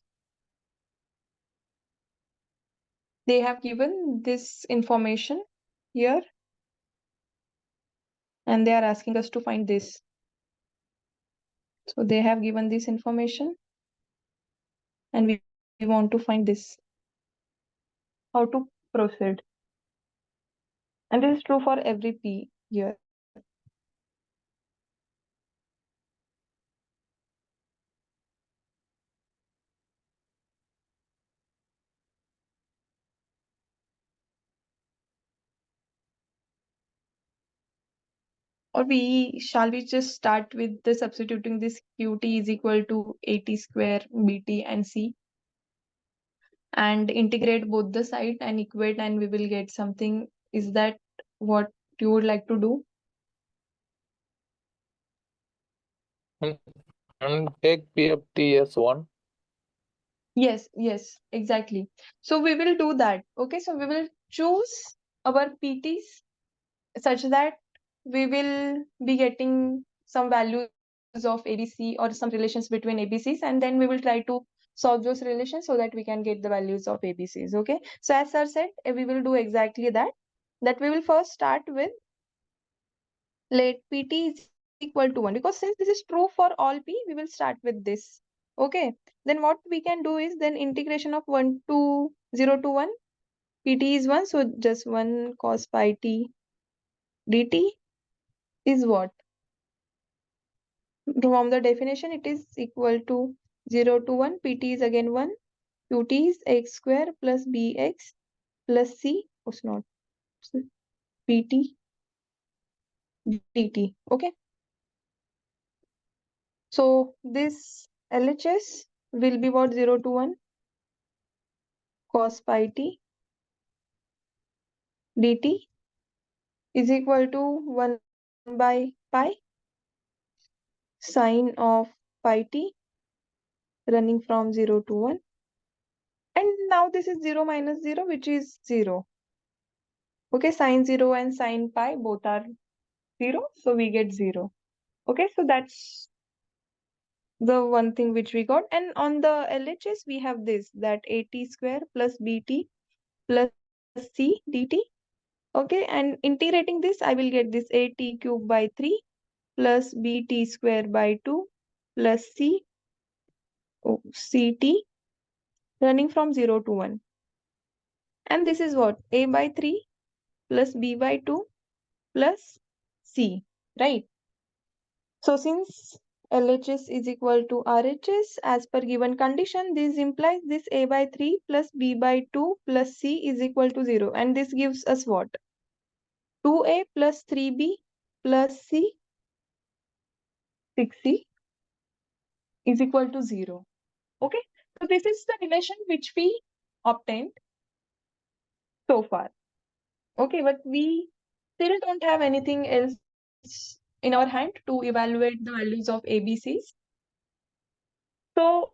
They have given this information here and they are asking us to find this. So they have given this information and we want to find this. How to proceed? And this is true for every p here. Or shall we just start with the substituting this qt is equal to at square bt and c and integrate both the side and equate and we will get something. Is that what you would like to do? And take P of T as 1. Yes, exactly. So we will do that. Okay, so we will choose our PTs such that we will be getting some values of ABC or some relations between ABCs, and then we will try to solve those relations so that we can get the values of ABCs. Okay, so as sir said, we will do exactly that. That we will first start with let PT is equal to 1, because since this is true for all P, we will start with this. Okay, then what we can do is then integration of 1 to 0 to 1, PT is 1, so just 1 cos pi t dt is what? From the definition, it is equal to 0 to 1, pt is again 1, qt is x square plus bx plus c, it's not, pt dt. Okay, so this LHS will be what? 0 to 1 cos pi t dt is equal to 1 by pi sine of pi t running from 0 to 1. And now this is 0 minus 0, which is 0. Okay, sine 0 and sine pi both are 0, so we get 0. Okay, so that's the one thing which we got. And on the LHS, we have this, that at square plus bt plus c dt. Okay, and integrating this, I will get this at cube by 3 plus bt square by 2 plus ct running from 0 to 1. And this is what? A by 3 plus b by 2 plus c, right? So since LHS is equal to RHS as per given condition, this implies this A by 3 plus B by 2 plus C is equal to 0. And this gives us what? 2A plus 3B plus C, 6C is equal to 0. Okay, so this is the relation which we obtained so far. Okay, but we still don't have anything else in our hand to evaluate the values of ABCs. So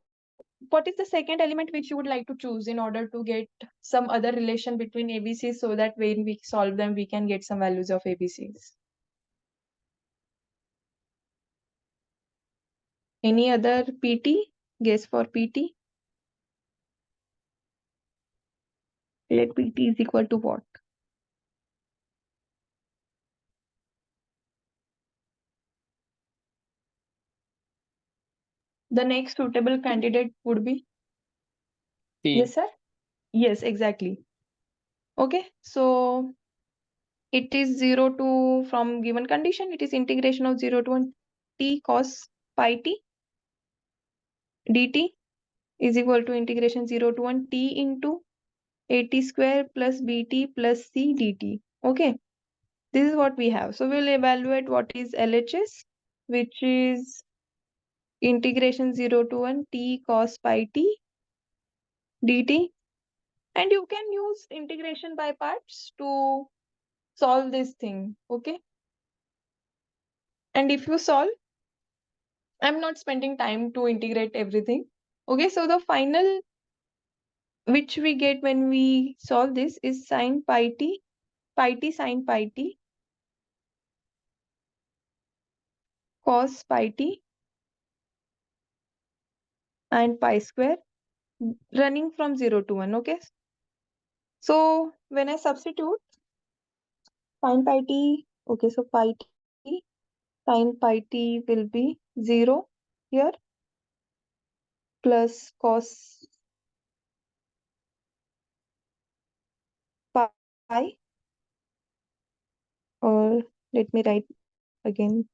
what is the second element which you would like to choose in order to get some other relation between ABCs, so that when we solve them, we can get some values of ABCs? Any other PT? Guess for PT? Let PT is equal to what? The next suitable candidate would be? T. Yes, sir? Yes, exactly. Okay, so it is 0 to, from given condition, it is integration of 0 to 1 t cos pi t dt is equal to integration 0 to 1 t into at square plus bt plus c dt. Okay, this is what we have. So we'll evaluate what is LHS, which is integration 0 to 1 t cos pi t dt. And you can use integration by parts to solve this thing. Okay, and if you solve, I'm not spending time to integrate everything. Okay, so the final which we get when we solve this is sine pi t sine pi t cos pi t and pi square running from 0 to 1. Okay, so when I substitute sine pi t, okay, so pi t sine pi t will be 0 here plus cos pi, or let me write again,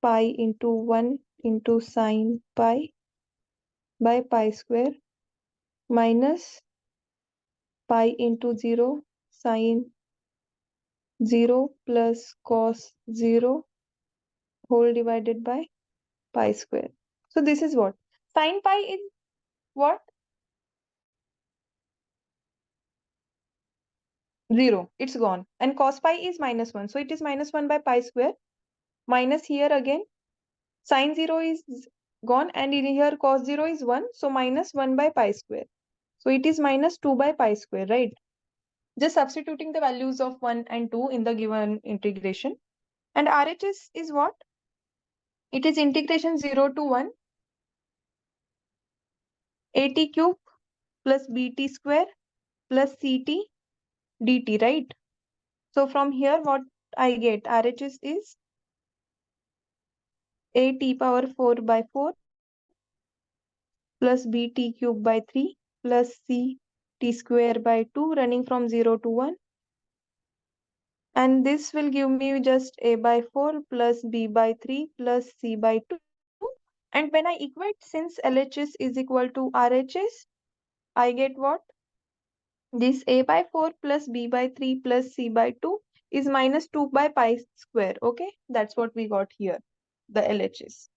pi into 1 into sine pi by pi square minus pi into 0 sine 0 plus cos 0 whole divided by pi square. So this is what? Sine pi is what? 0. It's gone. And cos pi is minus 1. So it is minus 1 by pi square. Minus here again. Sine 0 is gone. And in here cos 0 is 1. So minus 1 by pi square. So it is minus 2 by pi square, right? Just substituting the values of 1 and 2 in the given integration. And RHS is what? It is integration 0 to 1 at cube plus bt square plus ct dt, right? So from here what I get, RHS is a t power 4 by 4 plus bt cube by 3 plus c t square by 2 running from 0 to 1. And this will give me just a by 4 plus b by 3 plus c by 2. And when I equate, since LHS is equal to RHS, I get what? This a by 4 plus b by 3 plus c by 2 is minus 2 by pi square. Okay, that's what we got here, the LHS.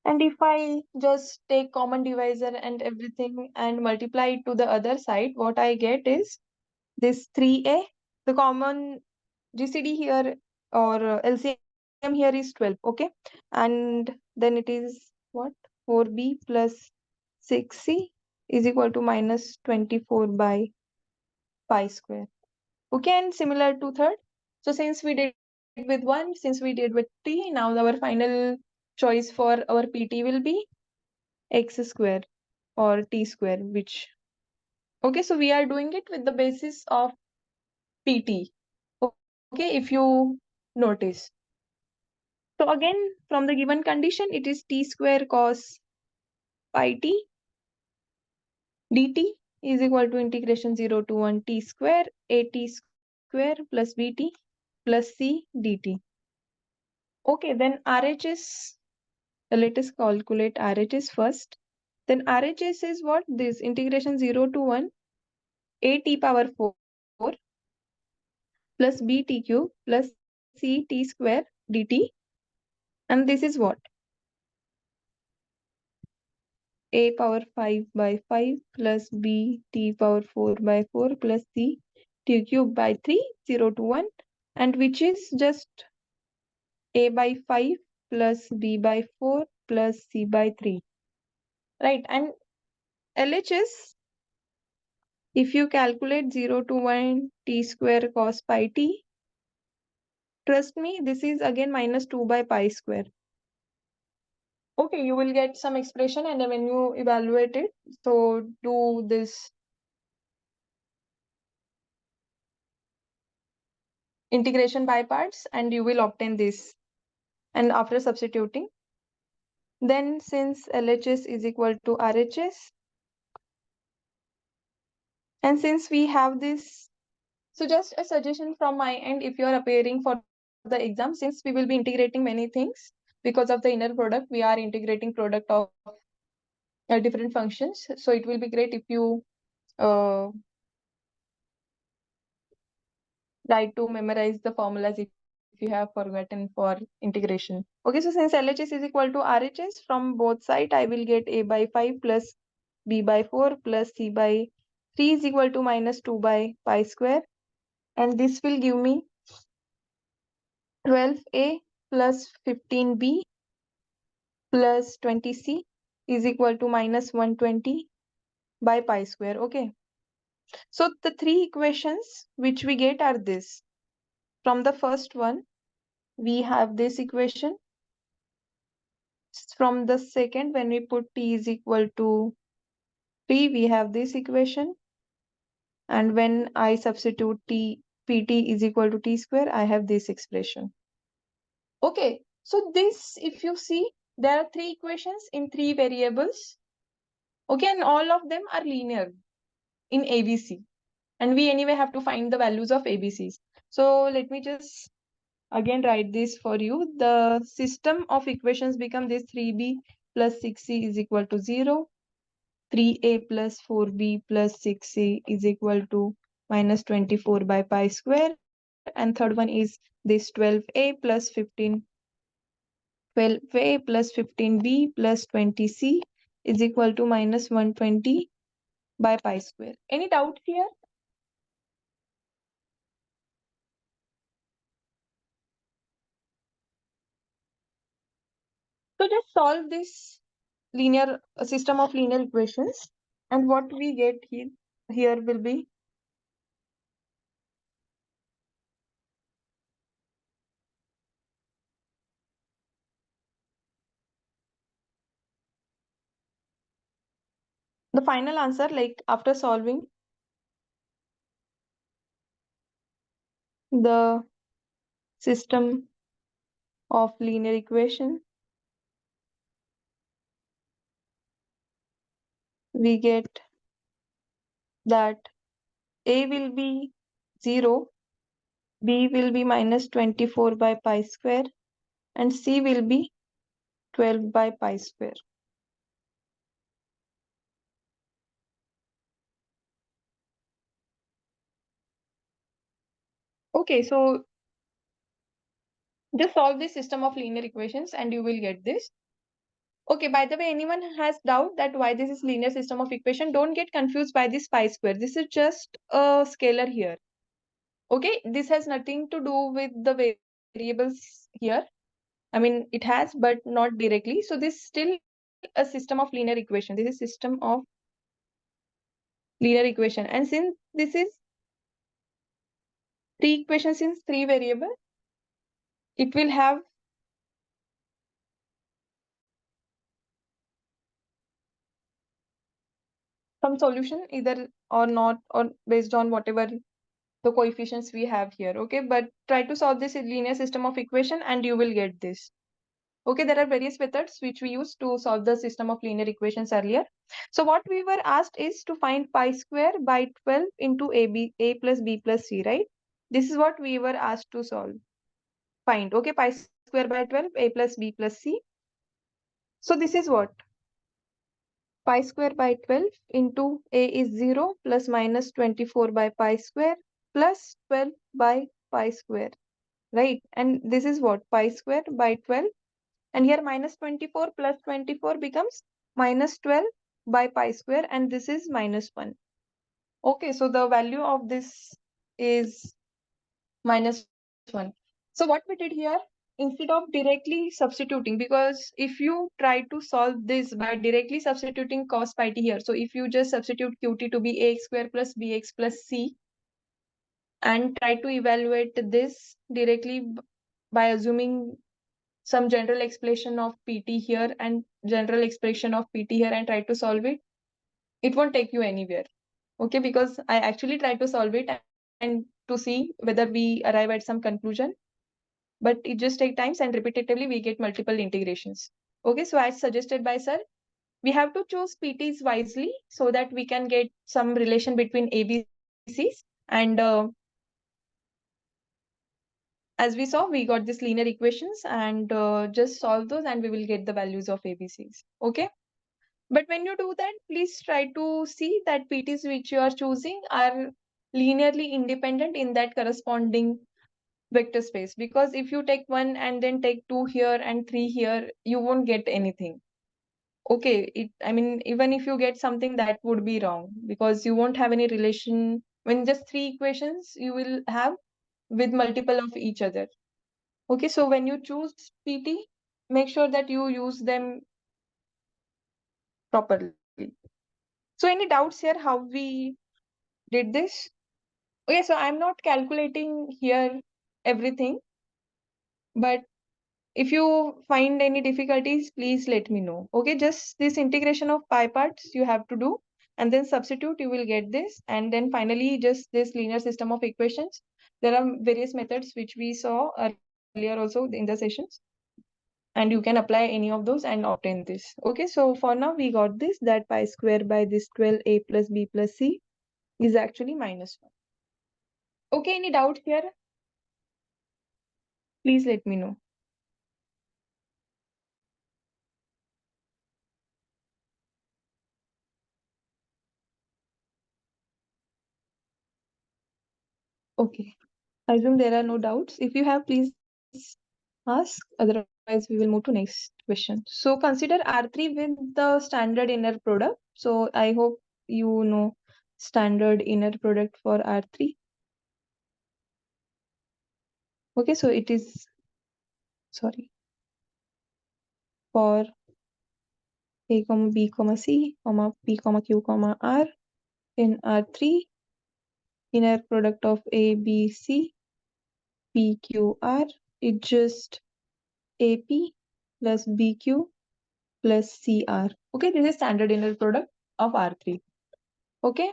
And if I just take common divisor and everything and multiply it to the other side, what I get is this 3a. The common GCD here, or LCM here, is 12. Okay, and then it is what? 4b plus 6c is equal to minus 24 by pi square. Okay, and similar to third. So since we did with 1, since we did with t, now our final choice for our PT will be x square or t square, which, okay, so we are doing it with the basis of PT. Okay, if you notice. So again, from the given condition, it is t square cos pi t dt is equal to integration 0 to 1 t square at square plus bt plus c dt. Okay, then RHS, let us calculate RHS first. Then RHS is what? This integration 0 to 1 a t power 4 plus bt cube plus c t square dt. And this is what? A power 5 by 5 plus b t power 4 by 4 plus c t cube by 3, 0 to 1, and which is just a by 5 plus b by 4 plus c by 3. right? And LHS, if you calculate 0 to 1 t square cos pi t, trust me, this is again minus 2 by pi square. Okay, you will get some expression, and when you evaluate it, so do this integration by parts and you will obtain this. And after substituting, then since LHS is equal to RHS, and since we have this, so just a suggestion from my end, if you are appearing for the exam, since we will be integrating many things because of the inner product, we are integrating product of different functions. So it will be great if you uh, try to memorize the formulas if you have forgotten for integration. Okay, so since LHS is equal to RHS, from both sides I will get a by 5 plus b by 4 plus c by 3 is equal to minus 2 by pi square. And this will give me 12a plus 15b plus 20c is equal to minus 120 by pi square. Okay. So the three equations which we get are this. From the first one, we have this equation. From the second, when we put t is equal to 3, we have this equation. And when I substitute pt is equal to t square, I have this expression. Okay, so this, if you see, there are three equations in three variables. Okay, and all of them are linear in ABC. And we anyway have to find the values of ABCs. So let me just again write this for you. The system of equations become this: 3b plus 6c is equal to 0. 3a plus 4b plus 6c is equal to minus 24 by pi square. And third one is this 12a plus 12a plus 15b plus 20c is equal to minus 120 by pi square. Any doubt here? So just solve this linear system of linear equations, and what we get here will be the final answer, like after solving the system of linear equation, we get that a will be 0, b will be minus 24 by pi square, and c will be 12 by pi square. Okay, so just solve this system of linear equations and you will get this. Okay, by the way, anyone has doubt that why this is linear system of equation, don't get confused by this pi square. This is just a scalar here. Okay, this has nothing to do with the variables here. I mean, it has, but not directly. So this is still a system of linear equation. This is system of linear equation. And since this is three equations in three variable, it will have some solution either or not, or based on whatever the coefficients we have here. Okay, but try to solve this linear system of equation and you will get this. Okay, there are various methods which we use to solve the system of linear equations earlier. So what we were asked is to find pi square by 12 into a plus b plus c, right? This is what we were asked to solve. Find, okay, pi square by 12, a plus b plus c. So this is what? Pi square by 12 into a is 0 plus minus 24 by pi square plus 12 by pi square, right? And this is what? Pi square by 12. And here minus 24 plus 24 becomes minus 12 by pi square, and this is minus 1. Okay, so the value of this is minus 1. So what we did here, instead of directly substituting, because if you try to solve this by directly substituting cos pi t here, so if you just substitute qt to be ax square plus bx plus c and try to evaluate this directly by assuming some general expression of pt here and general expression of pt here and try to solve it, it won't take you anywhere. Okay, because I actually try to solve it and to see whether we arrive at some conclusion, but it just takes times and repetitively we get multiple integrations. Okay, so as suggested by sir, we have to choose PTs wisely so that we can get some relation between ABCs, and as we saw, we got this linear equations, and just solve those and we will get the values of ABCs. Okay, but when you do that, please try to see that PTs which you are choosing are linearly independent in that corresponding vector space, because if you take one and then take two here and three here, you won't get anything. Okay, I mean, even if you get something, that would be wrong, because you won't have any relation when just three equations you will have with multiple of each other. Okay, so when you choose PT, make sure that you use them properly. So any doubts here how we did this? Okay, so I'm not calculating here everything, but if you find any difficulties, please let me know. Okay, just this integration of pi parts you have to do, and then substitute, you will get this. And then finally, just this linear system of equations. There are various methods which we saw earlier also in the sessions, and you can apply any of those and obtain this. Okay, so for now, we got this, that pi square by this 12a plus b plus c is actually -1. Okay, any doubt here? Please let me know. Okay. I assume there are no doubts. If you have, please ask. Otherwise, we will move to next question. So consider R3 with the standard inner product. So I hope you know standard inner product for R3. Okay, so it is, sorry, for A, B, C, P, Q, R in R3, inner product of A, B, C, P, Q, R, it's just AP plus BQ plus CR. Okay, this is standard inner product of R3. Okay.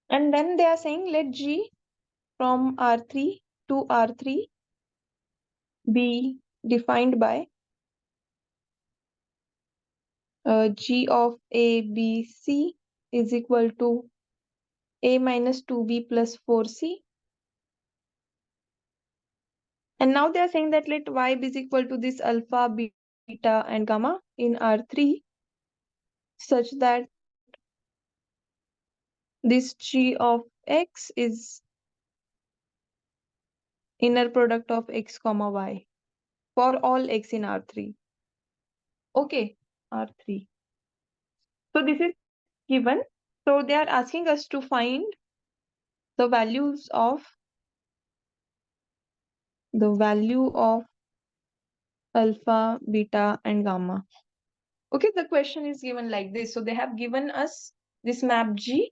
And then they are saying let G from R3 to R3 be defined by G of A, B, C is equal to A minus 2B plus 4C. And now they are saying that let Y be equal to this alpha, beta, and gamma in R3 such that this G of X is inner product of X comma Y for all X in R3. Okay, R3. So this is given. So they are asking us to find the values of alpha, beta, and gamma. Okay, the question is given like this. So they have given us this map G,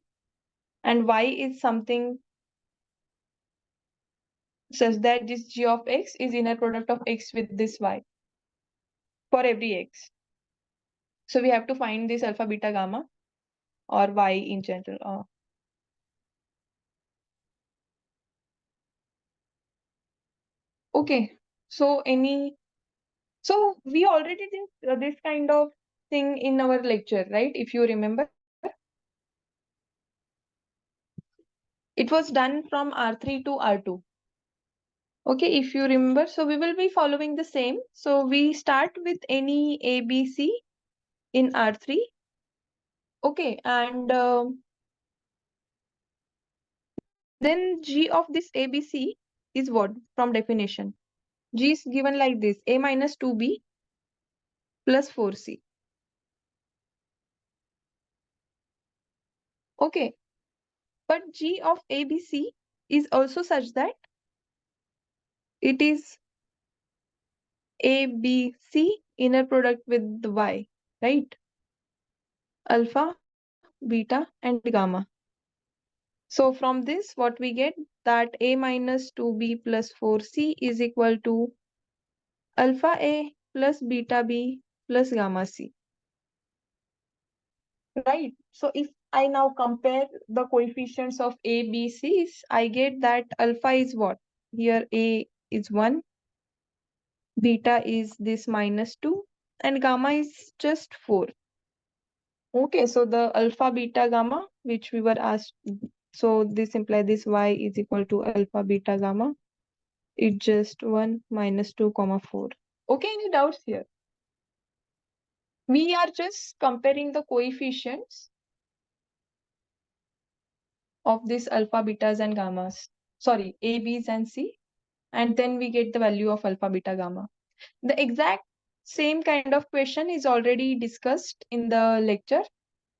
and Y is something such that this G of X is inner product of X with this Y for every X. So we have to find this alpha, beta, gamma, or Y in general. Okay, so we already did this kind of thing in our lecture, right? If you remember, it was done from R3 to R2. Okay, if you remember, so we will be following the same. So we start with any ABC in R3. Okay, and then G of this ABC is what from definition? G is given like this, A minus 2B plus 4C. Okay, but G of ABC is also such that it is ABC inner product with the Y, right? Alpha, beta, and gamma. So from this, what we get that A minus 2B plus 4C is equal to alpha A plus beta B plus gamma C. Right. So if I now compare the coefficients of A, B, C's, I get that alpha is what? Here A is 1, beta is this minus 2, and gamma is just 4. Okay, so the alpha, beta, gamma, which we were asked, so this implies this Y is equal to alpha, beta, gamma. It's just 1 minus 2 comma 4. Okay, any doubts here? We are just comparing the coefficients of this alpha, betas, and gammas. Sorry, A, B's, and C. And then we get the value of alpha, beta, gamma. The exact same kind of question is already discussed in the lecture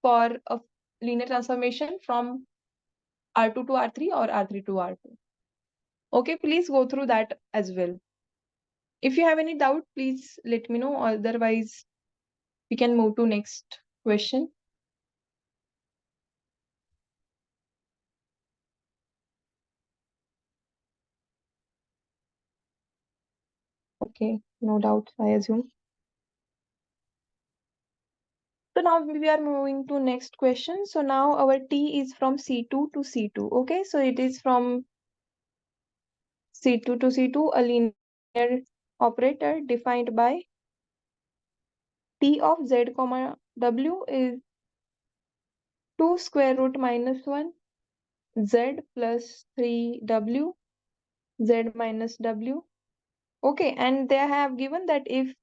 for a linear transformation from R2 to R3 or R3 to R2. Okay, please go through that as well. If you have any doubt, please let me know. Otherwise, we can move to next question. Okay, no doubt, I assume. So now we are moving to next question. So now our T is from C2 to C2. Okay, so it is from C2 to C2, a linear operator defined by T of Z comma W is 2 square root minus 1 Z plus 3W Z minus W. Okay, and they have given that if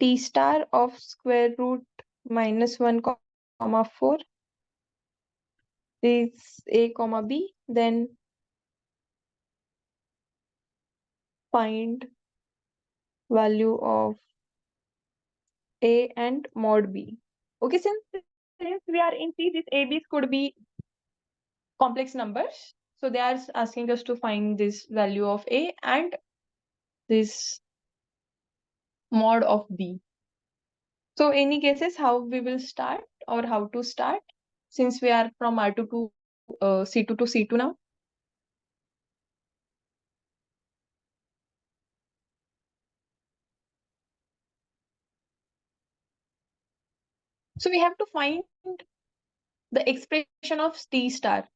T star of square root minus 1 comma 4 is A comma B, then find value of A and mod B. Okay, since we are in C, these ABs could be complex numbers. So they are asking us to find this value of A and this mod of B. So any guesses how we will start or how to start since we are from R2 to C2 to C2 now? So we have to find the expression of T star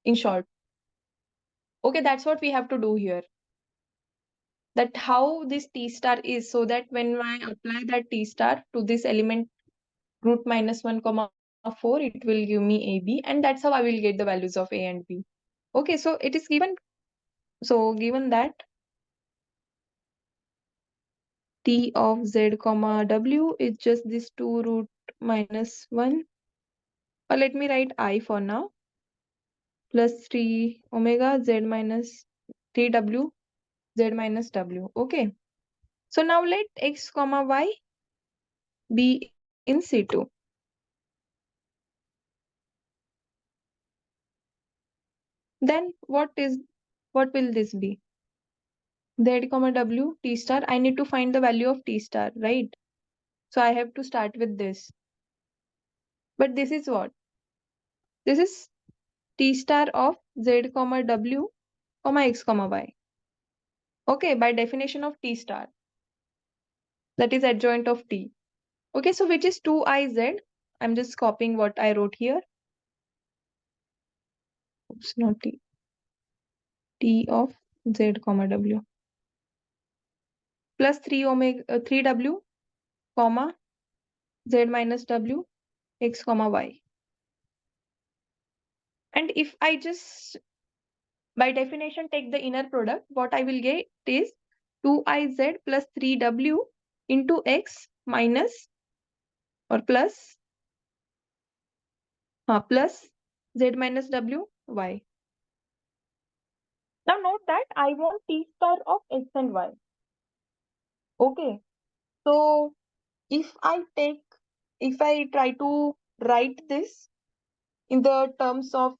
in short. Okay, that's what we have to do here. That how this T star is, so that when I apply that T star to this element root minus 1 comma 4, it will give me AB, and that's how I will get the values of A and B. Okay, so it is given. So given that T of Z comma W is just this 2 root minus 1, or let me write I for now, plus 3 omega Z minus 3W Z minus W. Okay. So now let X comma Y be in C2. Then what will this be? Z comma W T star. I need to find the value of T star, right? So I have to start with this. But this is what? This is T star of Z comma W comma X comma Y. Okay, by definition of T star. That is adjoint of T. Okay, so which is 2IZ? I'm just copying what I wrote here. Oops, not T. T of Z comma W. Plus 3 omega 3W comma Z minus W X comma Y. And if I just by definition take the inner product, what I will get is 2IZ plus 3W into X minus or plus Z minus W Y. Now note that I want T star of X and Y. Okay. So if I try to write this in the terms of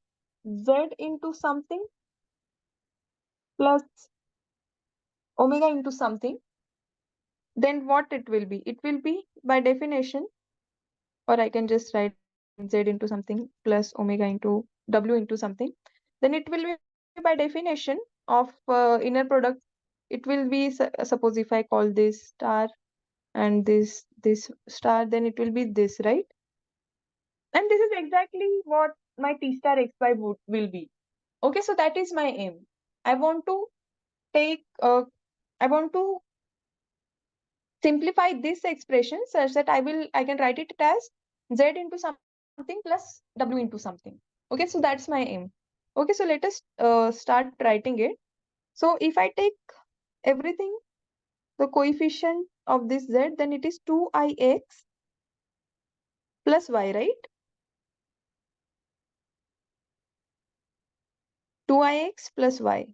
z into something plus omega into something, then what it will be? It will be by definition, or I can just write z into something plus omega into w into something. Then it will be by definition of inner product. It will be, suppose if I call this star and this star, then it will be this, right? And this is exactly what my t star xy will be. Okay, so that is my aim. I want to take, I want to simplify this expression such that I can write it as z into something plus w into something. Okay, so that's my aim. Okay, so let us start writing it. So if I take everything, the coefficient of this z, then it is 2ix plus y, right? 2ix plus y.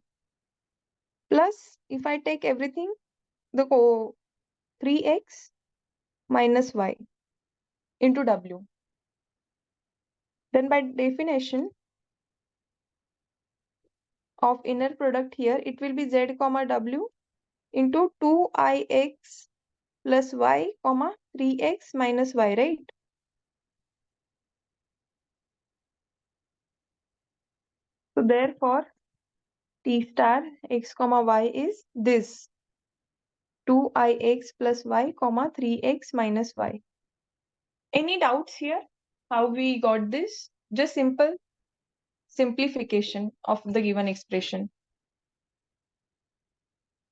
Plus, if I take everything, the 3x minus y into w. Then by definition of inner product here, it will be z comma w into 2ix plus y comma 3x minus y, right? So therefore, t star x comma y is this 2ix plus y comma 3x minus y. Any doubts here? How we got this? Just simple simplification of the given expression.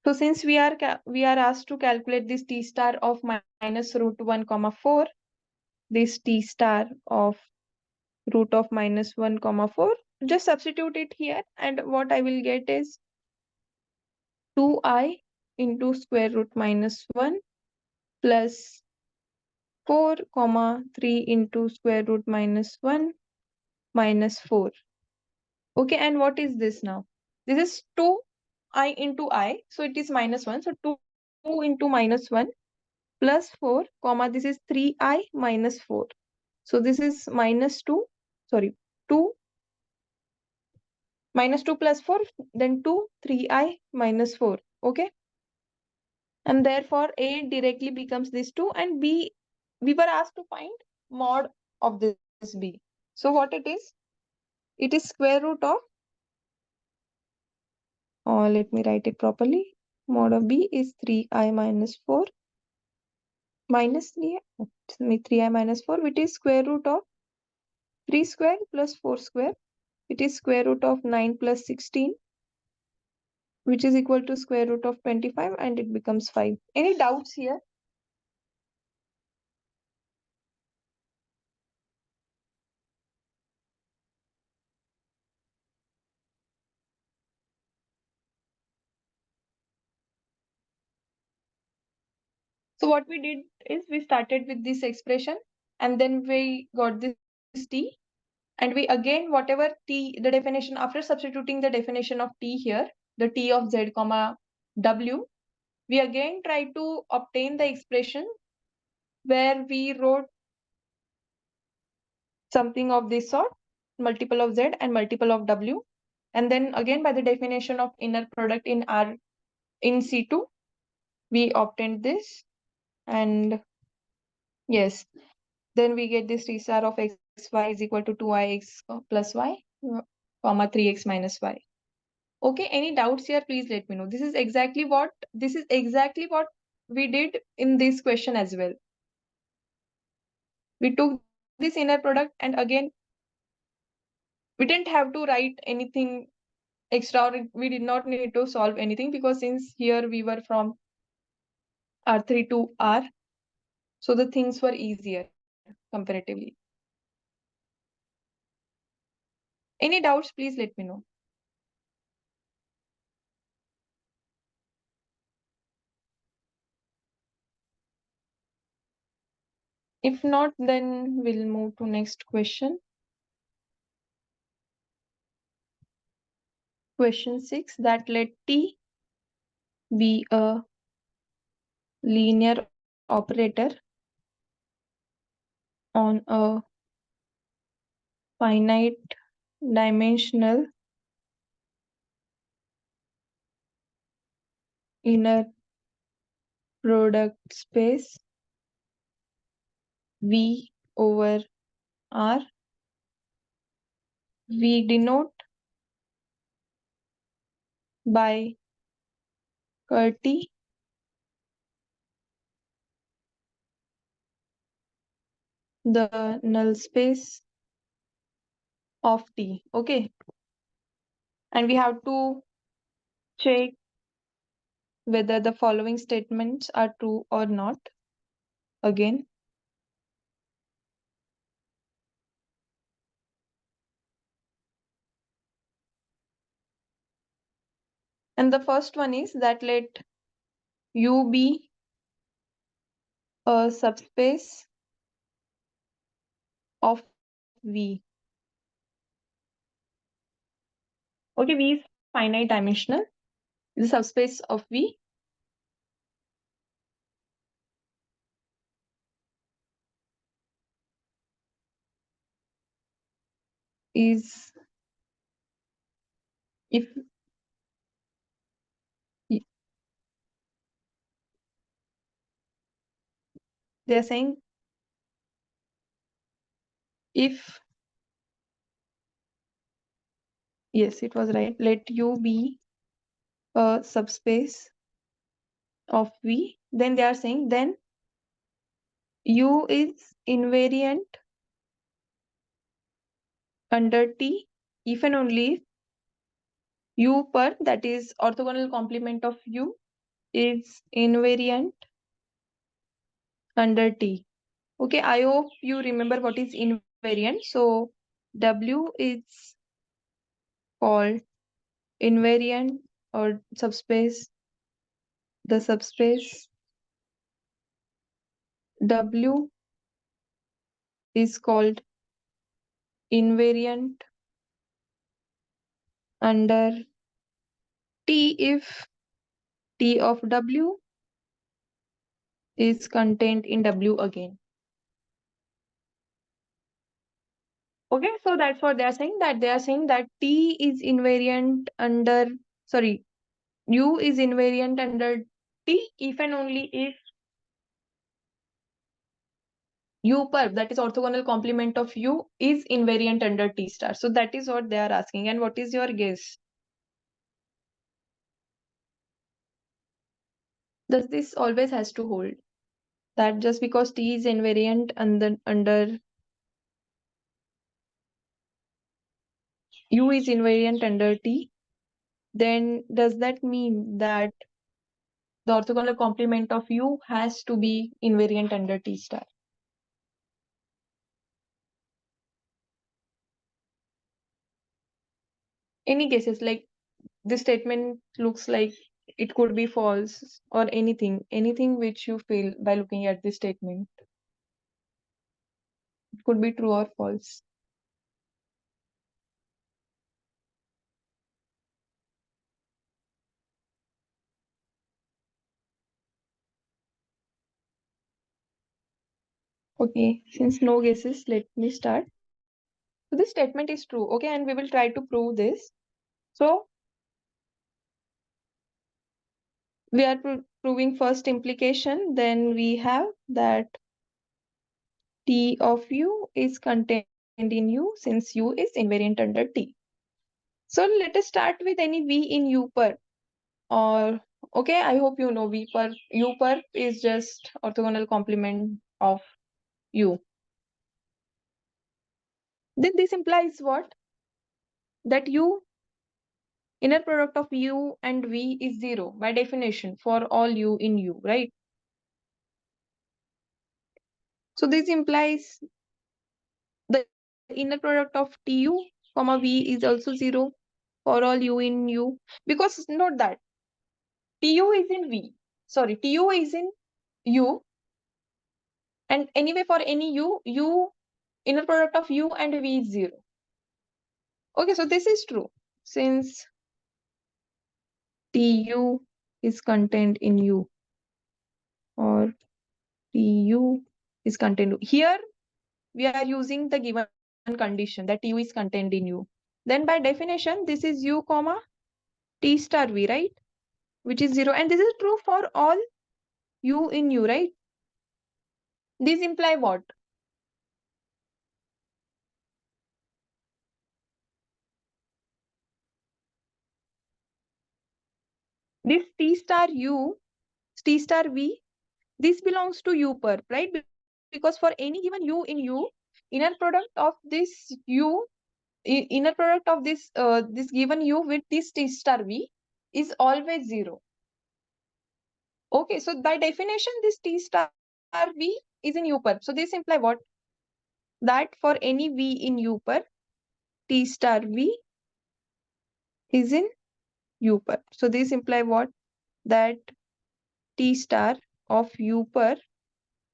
So since we are asked to calculate this t star of minus root 1 comma 4, this t star of root of minus 1 comma 4, just substitute it here, and what I will get is 2i into square root minus 1 plus 4 comma 3 into square root minus 1 minus 4. Okay, and what is this now? This is 2i into I, so it is minus 1. So 2 into minus 1 plus 4 comma this is 3i minus 4. So this is minus 2, sorry, 2 minus 2 plus 4, then 2, 3i minus 4. Okay, and therefore a directly becomes this 2, and b, we were asked to find mod of this b. So what it is? It is square root of, let me write it properly. Mod of b is 3i minus 4 minus 3i, 3i minus 4, which is square root of 3 square plus 4 square. It is square root of 9 plus 16, which is equal to square root of 25, and it becomes 5. Any doubts here? So what we did is we started with this expression, and then we got this t, and we again, whatever t, the definition, after substituting the definition of t here, the t of z comma w, we again try to obtain the expression where we wrote something of this sort, multiple of z and multiple of w. And then again, by the definition of inner product in R in C2, we obtained this. And yes, then we get this t star of xy is equal to 2ix plus y, comma 3x minus y. Okay, any doubts here? Please let me know. This is exactly what we did in this question as well. We took this inner product, and again, we didn't have to write anything extra, or we did not need to solve anything, because since here we were from R3 to R, so the things were easier comparatively. Any doubts, please let me know. If not, then we'll move to next question. Question 6, that let T be a linear operator on a finite dimensional inner product space V over R. We denote by Curti the null space of T. Okay. And we have to check whether the following statements are true or not. Again. And the first one is that let U be a subspace of V. Okay, V is finite dimensional. The subspace of V is if they are saying if, yes, it was right. Let U be a subspace of V. Then they are saying then U is invariant under T if and only if U per, that is orthogonal complement of U, is invariant under T. Okay, I hope you remember what is invariant. So W is called invariant or subspace. The subspace W is called invariant under T if T of W is contained in W again. Okay, so that's what they are saying, that they are saying that T is invariant under, sorry, U is invariant under T if and only if U per, that is orthogonal complement of U, is invariant under T star. So that is what they are asking. And what is your guess? Does this always has to hold? That just because T is invariant under U is invariant under T, then does that mean that the orthogonal complement of U has to be invariant under T star? Any guesses? Like this statement looks like it could be false or anything which you feel by looking at this statement. It could be true or false. Okay, since no guesses, let me start. So this statement is true, okay, and we will try to prove this. So we are proving first implication, then we have that T of U is contained in U since U is invariant under T. So let us start with any V in U per. Or okay, I hope you know V per. U per is just orthogonal complement of U. Then this implies what? That U, inner product of U and V is 0 by definition for all U in U, right? So this implies the inner product of TU comma V is also 0 for all U in U, because note that TU is in V. Sorry, TU is in U, and anyway for any U inner product of U and V is 0. Okay, so this is true since TU is contained in U, or TU is contained. Here we are using the given condition that u is contained in u. Then by definition, this is u comma t star v, right? Which is 0. And this is true for all u in u, right? These imply what? This t star u, t star v, this belongs to u perp, right? Because for any given u in u, inner product of this u, inner product of this this given u with this t star v is always 0. Okay, so by definition, this t star v is in u perp. So this imply what? That for any v in u perp, t star v is in u perp. So this imply what? That t star of u perp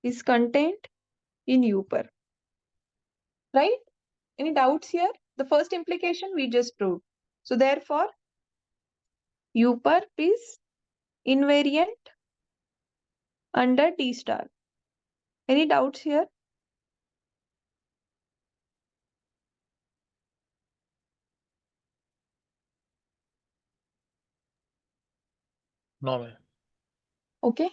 is contained in u perp. Right? Any doubts here? The first implication we just proved. So therefore, u perp is invariant under t star. Any doubts here? No, ma'am. Okay.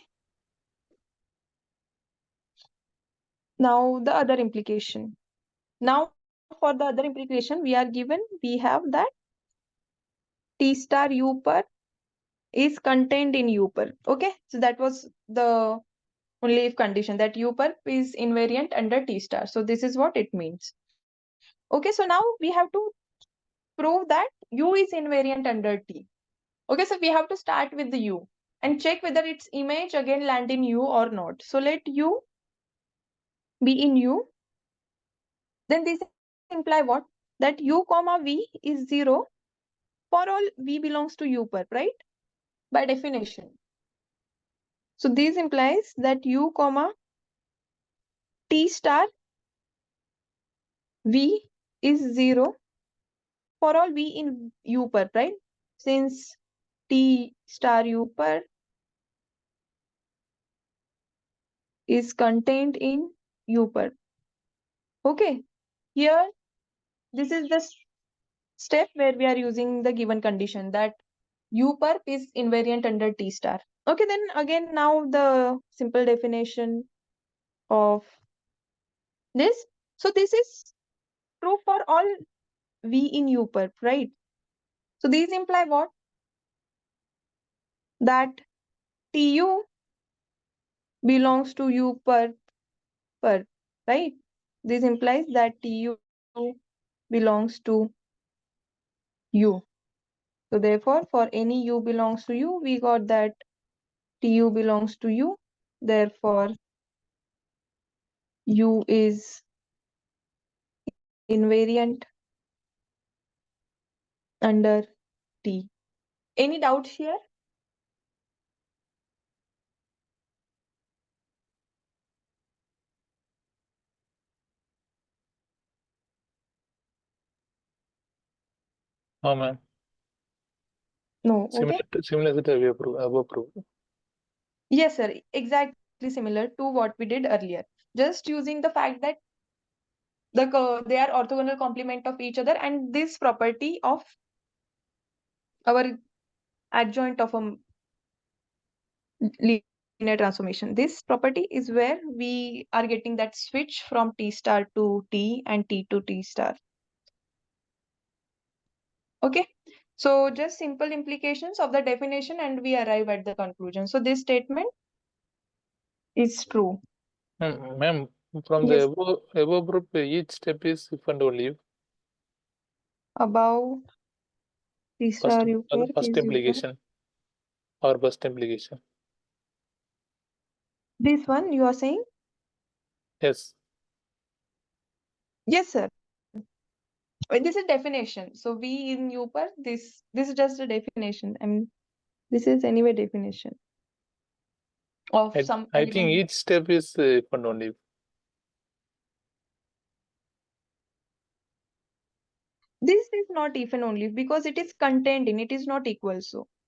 Now the other implication. Now for the other implication, we have that t star u perp is contained in u perp. Okay. So that was the only if condition, that u perp is invariant under t star. So this is what it means. Okay. So now we have to prove that u is invariant under t. Okay. So we have to start with the u and check whether its image again land in u or not. So let u be in u. Then this imply what? That u comma v is 0 for all v belongs to u perp, right? By definition. So this implies that u comma t star v is 0 for all v in u perp, right? Since t star u perp is contained in u perp. Okay. Here, this is the step where we are using the given condition that u perp is invariant under t star. Okay, then again, now the simple definition of this. So this is true for all v in u perp, right? So these imply what? That tu belongs to u perp, right? This implies that tu belongs to u. So therefore, for any u belongs to u, we got that tu belongs to u. Therefore, u is invariant under t. Any doubts here? No, ma'am. No. Okay. Similar to the above proof. Yes, sir. Exactly similar to what we did earlier. Just using the fact that they are orthogonal complement of each other, and this property of our adjoint of a linear transformation. This property is where we are getting that switch from t star to t and t to t star. Okay. So just simple implications of the definition and we arrive at the conclusion. So this statement is true. Ma'am, from Yes. the above proof, each step is if and only if. Above t star u perp First is u perp. implication or first implication. This one you are saying? Yes. Yes, sir. This is definition. So V in U per this is just a definition. I mean, this is anyway definition of some I think element. each step is if and only if. This is not if and only because it is contained in, it is not equal.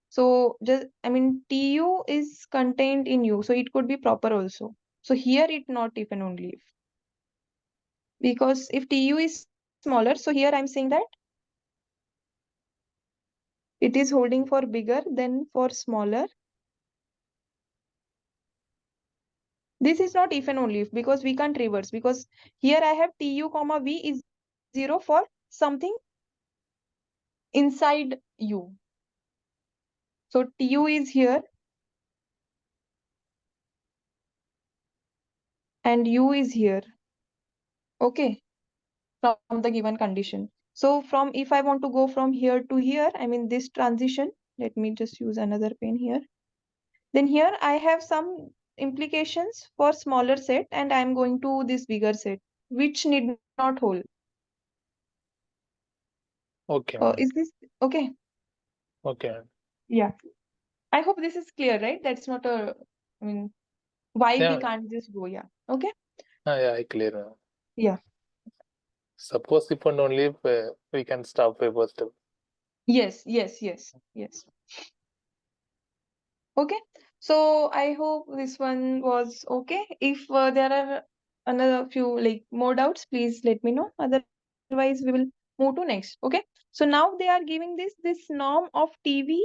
So just I mean TU is contained in U, so it could be proper also. So here it not if and only if. Because if TU is smaller. So here I'm saying that it is holding for bigger than for smaller. This is not if and only if, because we can't reverse, because here I have tu comma v is 0 for something inside u. So tu is here and u is here. Okay, from the given condition. So from, if I want to go from here to here, I mean this transition, let me just use another pen here. Then here I have some implications for smaller set and I'm going to this bigger set, which need not hold. Okay, ma'am. Is this okay? Okay, ma'am. Yeah. I hope this is clear, right? That's not a, I mean, why we Yeah, can't just go, yeah. Okay? yeah, I clear, ma'am. Yeah. Suppose if and only if we can stop a first step. Yes. Okay. So I hope this one was okay. If there are another few like more doubts, please let me know. Otherwise, we will move to next. Okay. So now they are giving this norm of TV.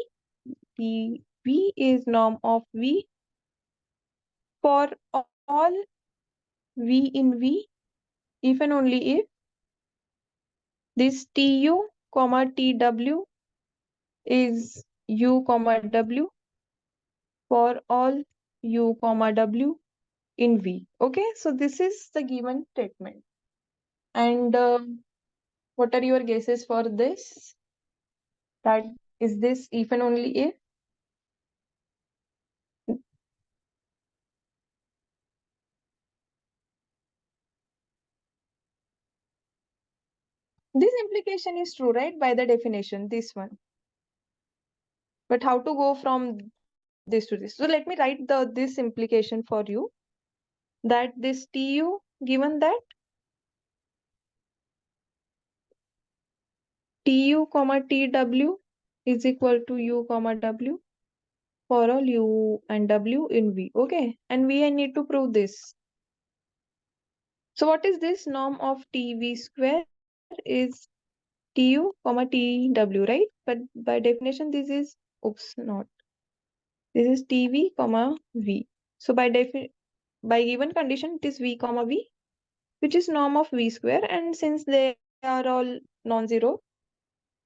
TV is norm of V for all V in V, if and only if this TU comma TW is U comma W for all U comma W in V. Okay, so this is the given statement. And what are your guesses for this? That is this if and only if? This implication is true, right? By the definition, this one. But how to go from this to this? So let me write this implication for you. That this TU, given that TU comma TW is equal to U comma W for all U and W in V. Okay, and I need to prove this. So what is this? Norm of TV square is TU comma TW, right? But by definition, this is, oops, not. This is TV comma V. So by given condition, it is V comma V, which is norm of V square. And since they are all non-zero,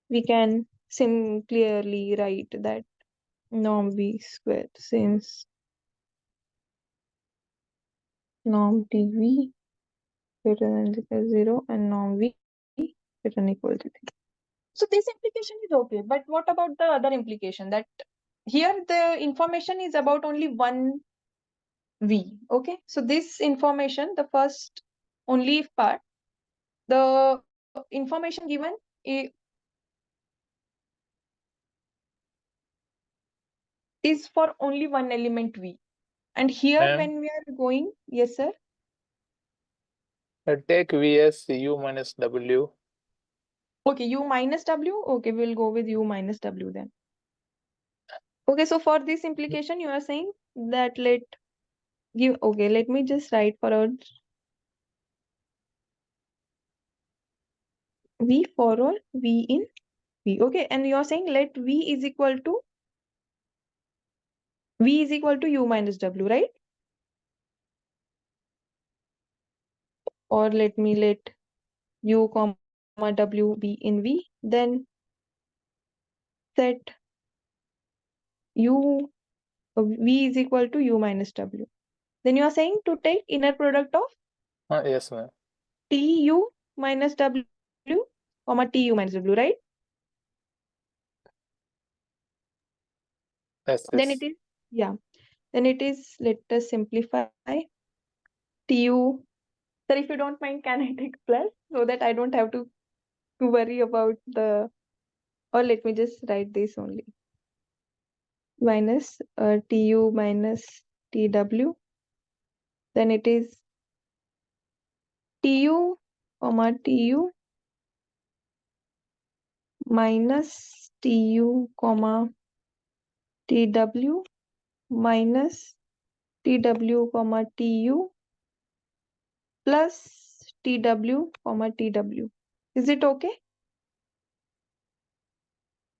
we can clearly write that norm V square, since norm TV greater than equal to 0 and norm V greater than equal to 3. So this implication is okay, but what about the other implication? That here the information is about only one V. Okay, so this information, the first only if part, the information given is for only one element V. And here Ma'am, when we are going, yes sir. take V as U minus W. Okay, U minus W. Okay, we'll go with U minus W then. Okay, so for this implication, you are saying that okay, let me just write for our V for all V in V. Okay, and you are saying let V is equal to U minus W, right? Or let U comma W be in V, then set U V is equal to U minus W. Then you are saying to take inner product of Yes, ma'am. TU minus W comma TU minus W, right? Yes, Then yes. it is, yeah. Then it is, let us simplify TU. Sir, if you don't mind, can I take plus so that I don't have to worry about or let me just write this only. Minus TU minus TW. Then it is TU comma TU minus TU comma TW minus TW comma TU plus TW comma TW Is it okay?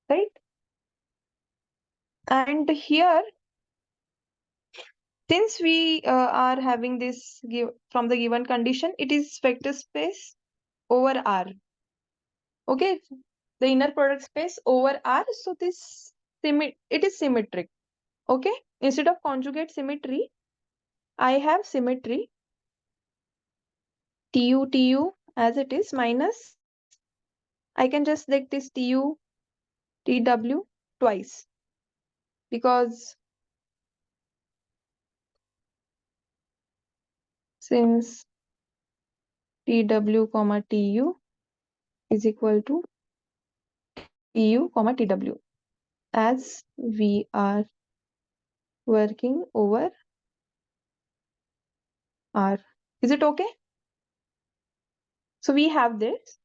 Right? And here, since we are having this from the given condition, it is vector space over R. Okay, the inner product space over R. So this it is symmetric. Okay, instead of conjugate symmetry, I have symmetry TU as it is minus. I can just take this TW twice because since TW comma TU is equal to TU comma TW, as we are working over R. Is it okay? So we have this.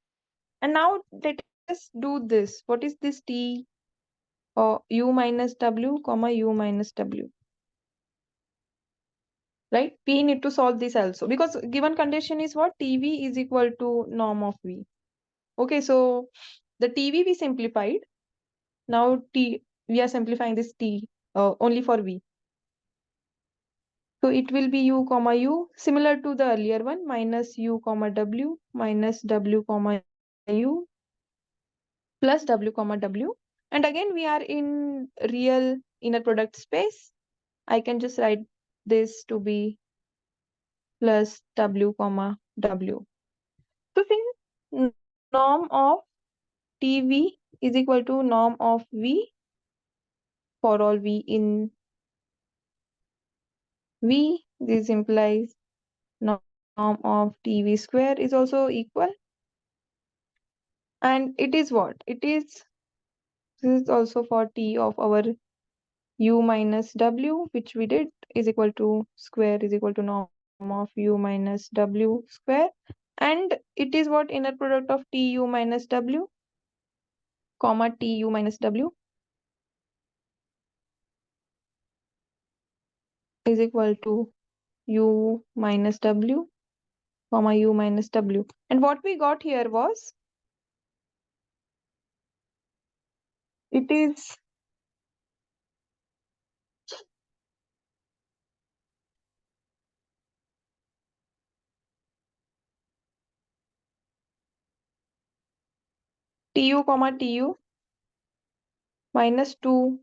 And now let us do this. What is this T or U minus W comma U minus W? Right? We need to solve this also because given condition is what? TV is equal to norm of V. Okay, so the TV we simplified. Now we are simplifying this T only for V. So it will be U comma U, similar to the earlier one, minus U comma W minus W comma U plus W comma W. And again, we are in real inner product space. I can just write this to be plus W comma W. So since norm of TV is equal to norm of V for all V in V, this implies norm of TV square is also equal. And it is what? This is also for T of our U minus W, which we did, is equal to square is equal to norm of U minus W square. And it is what? Inner product of TU minus W, comma TU minus W is equal to U minus W, comma U minus W. And what we got here was, it is TU comma TU minus 2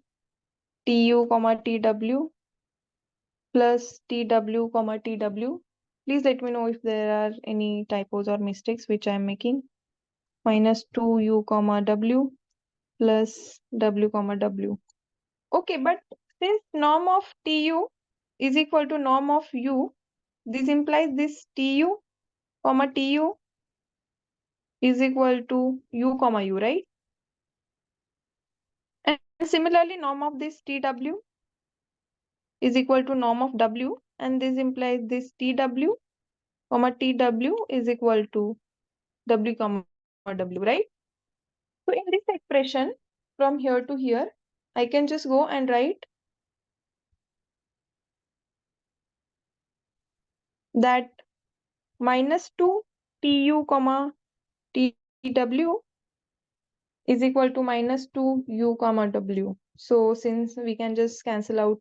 TU comma TW plus TW comma TW. Please let me know if there are any typos or mistakes which I am making. Minus 2U comma W plus W comma W. Okay, but since norm of TU is equal to norm of U, this implies this TU comma TU is equal to U comma U, right? And similarly, norm of this TW is equal to norm of W, and this implies this TW comma TW is equal to W comma W, right? So in this expression, from here to here, I can just go and write that minus 2 TU comma TW is equal to minus 2 U comma W. So since we can just cancel out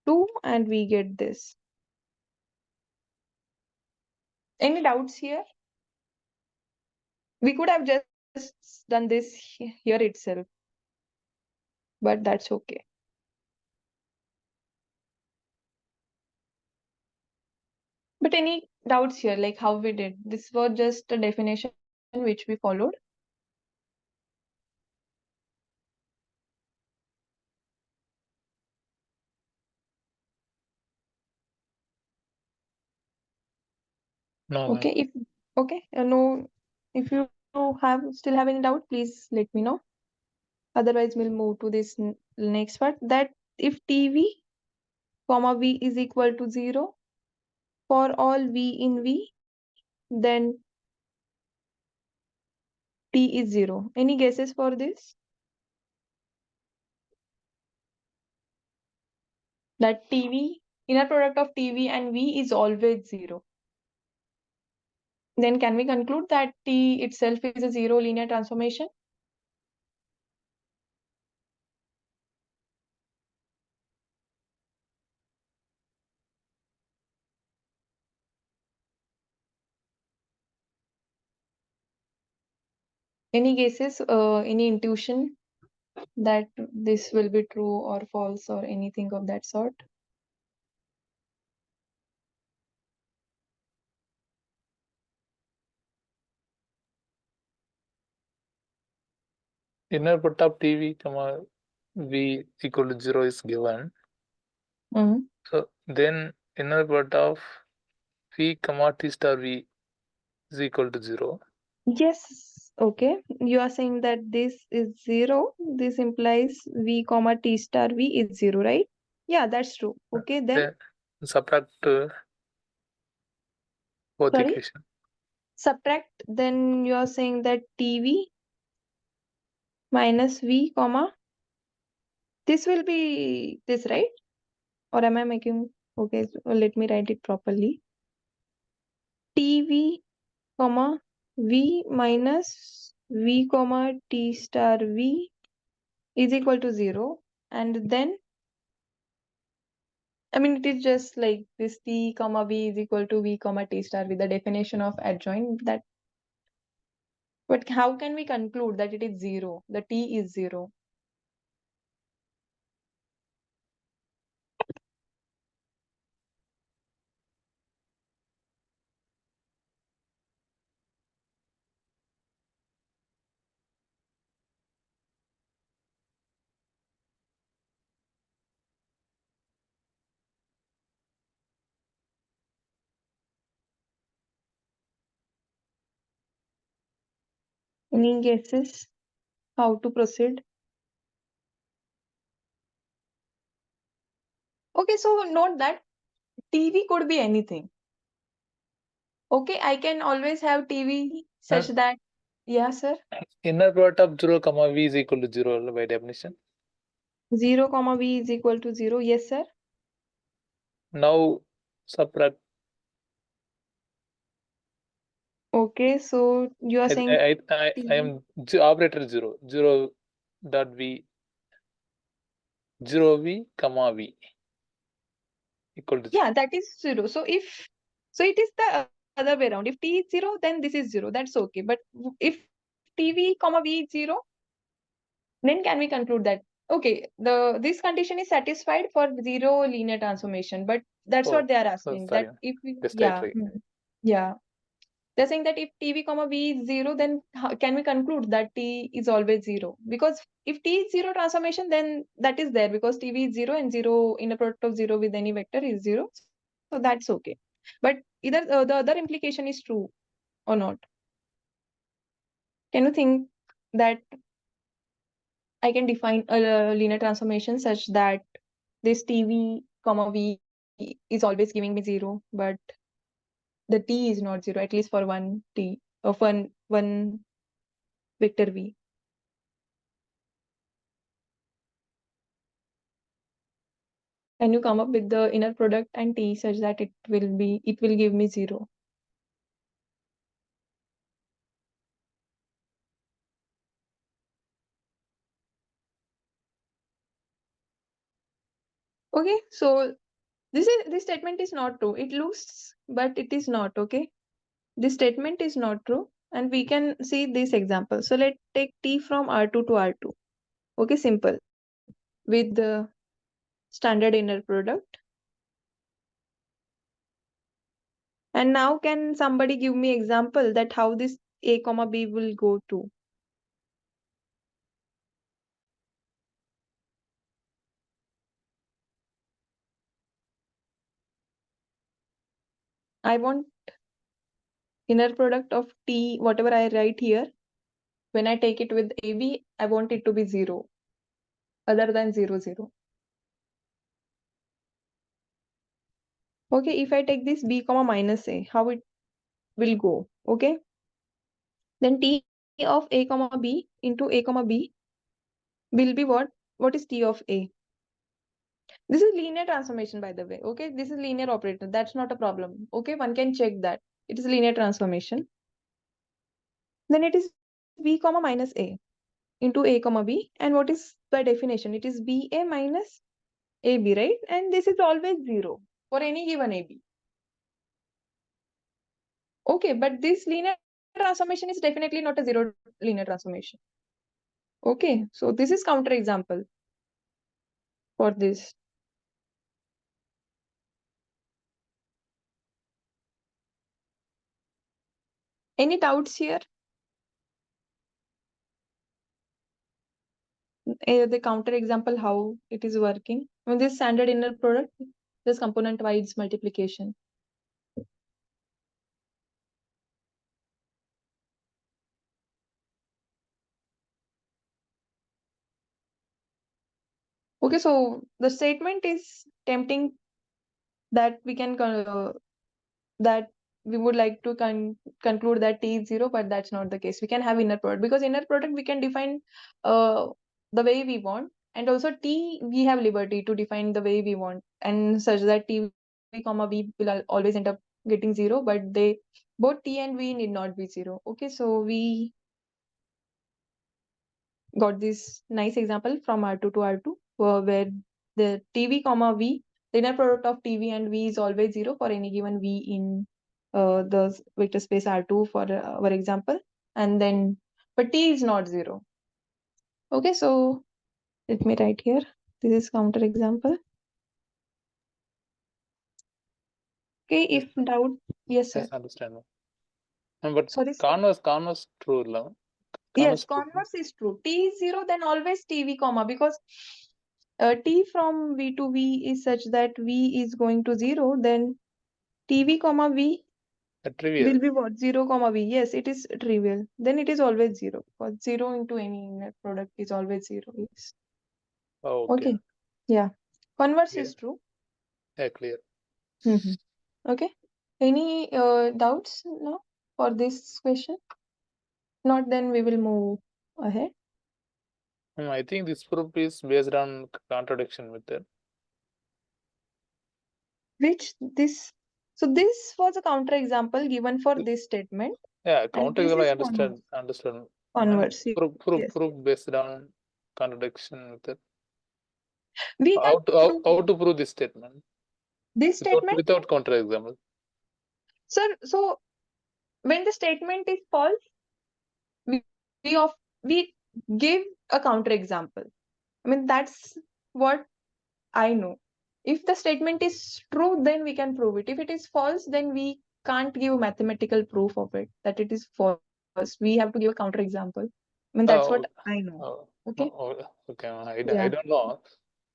2 and we get this. Any doubts here? We could have just done this here itself, but that's okay. But any doubts here, like how we did? This was just a definition which we followed. No, Okay, no, if you still have any doubt, please let me know. Otherwise, we'll move to this next part. That if TV, comma V is equal to 0 for all V in V, then T is 0. Any guesses for this? That TV, inner product of TV and V is always 0. Then can we conclude that T itself is a zero linear transformation? Any guesses, any intuition that this will be true or false or anything of that sort? Inner product of TV, comma V equal to 0 is given. Mm-hmm. So then inner product of V, comma T star V is equal to 0. Yes, okay. You are saying that this is 0. This implies V comma T star V is 0, right? Yeah, that's true. Okay, then, Then subtract both sorry, equation. subtract, then you are saying that TV minus V comma, this will be this, right? Or am I making, okay, so let me write it properly. TV comma V minus V comma T star V is equal to 0. And then, I mean, it is just like this T comma V is equal to V comma T star with the definition of adjoint. That, but how can we conclude that it is 0? The T is 0. Any guesses how to proceed? Okay, so note that TV could be anything. Okay, I can always have TV such that, yeah, sir, Inner product of 0, comma V is equal to 0 by definition. 0 comma V is equal to 0. Yes, sir. Now subtract. Okay, so you are saying I am operator 0. 0 dot V 0 V, comma V equal to 0. yeah, that is 0. So if, so it is the other way around. If T is 0, then this is 0. That's okay. But if TV comma V is 0, then can we conclude that, okay, this condition is satisfied for 0 linear transformation? But that's what Oh, they are so asking, that sorry. if we, Just I yeah, try. yeah. They're saying that if TV comma V is 0, then can we conclude that T is always 0? Because if T is 0 transformation, then that is there because TV is 0 and 0 in a product of 0 with any vector is 0. So that's okay. But either the other implication is true or not. Can you think that I can define a linear transformation such that this TV comma V is always giving me 0, but the T is not 0, at least for one T of one vector V. Can you come up with the inner product and T such that it will give me 0? Okay, so this statement is not true. It looks, but it is not. Okay, this statement is not true, and we can see this example. So let's take T from R2 to R2. Okay, simple with the standard inner product. And now can somebody give me example that how this A comma B will go to? I want inner product of T, whatever I write here. When I take it with AB, I want it to be 0, other than 0, 0. Okay, if I take this B comma minus A, how it will go? Okay, then T of A comma B into A comma B will be what? What is T of A? This is linear transformation, by the way. Okay, this is linear operator. That's not a problem. Okay, one can check that. It is linear transformation. Then it is b comma minus a into a comma b. And what is by definition? It is ba minus ab, right? And this is always 0 for any given ab. Okay, but this linear transformation is definitely not a zero linear transformation. Okay, so this is counter example for this. Any doubts here? The counter example, how it is working. When this standard inner product, this component wise multiplication. Okay, so the statement is tempting that we can that we would like to conclude that t is 0, but that's not the case. We can have inner product, because inner product we can define the way we want, and also t we have liberty to define the way we want, and such that t comma b will always end up getting 0, but they both t and v need not be 0. Okay, so we got this nice example from R2 to R2 where the TV comma V, the inner product of TV and V is always 0 for any given V in the vector space R2 for our example, and then but T is not 0. Okay, so let me write here. This is counter example. Okay, if doubt, yes sir. Yes, understand. But Sorry, sir. converse true, la. Yes, True. converse is true. T is 0, then always TV comma, because T from V to V is such that V is going to 0, then TV comma V Trivial. will be what? 0 comma V. Yes, it is trivial. Then it is always 0. Because 0 into any inner product is always 0. Yes. Oh, okay. Okay. Yeah. Converse Yeah. is true. Yeah, clear. Okay. Any doubts now for this question? Not, then we will move ahead. I think this proof is based on contradiction method. Which this? So this was a counter example given for this statement. Yeah, And counter this example I is understand. converse. Yes. Proof based on contradiction method. We can prove How to prove this statement this statement. without counter example? Sir, so when the statement is false, we we give a counter example. I mean, that's what I know. If the statement is true, then we can prove it. If it is false, then we can't give mathematical proof of it that it is false. We have to give a counter example. I mean, that's Oh, what I know. oh, Okay. okay. I Yeah. don't know.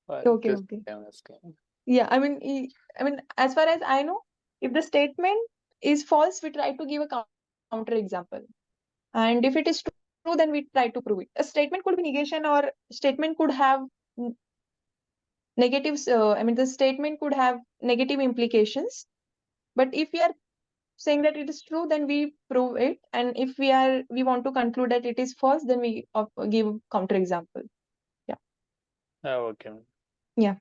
But Okay. just Okay. I'm asking. Yeah. I mean, as far as I know, if the statement is false, we try to give a counter example. And if it is true, then we try to prove it. A statement could be negation, or statement could have negatives. I mean, the statement could have negative implications. But if we are saying that it is true, then we prove it. And if we want to conclude that it is false, then we give counter example. Yeah. Oh, okay. Yeah.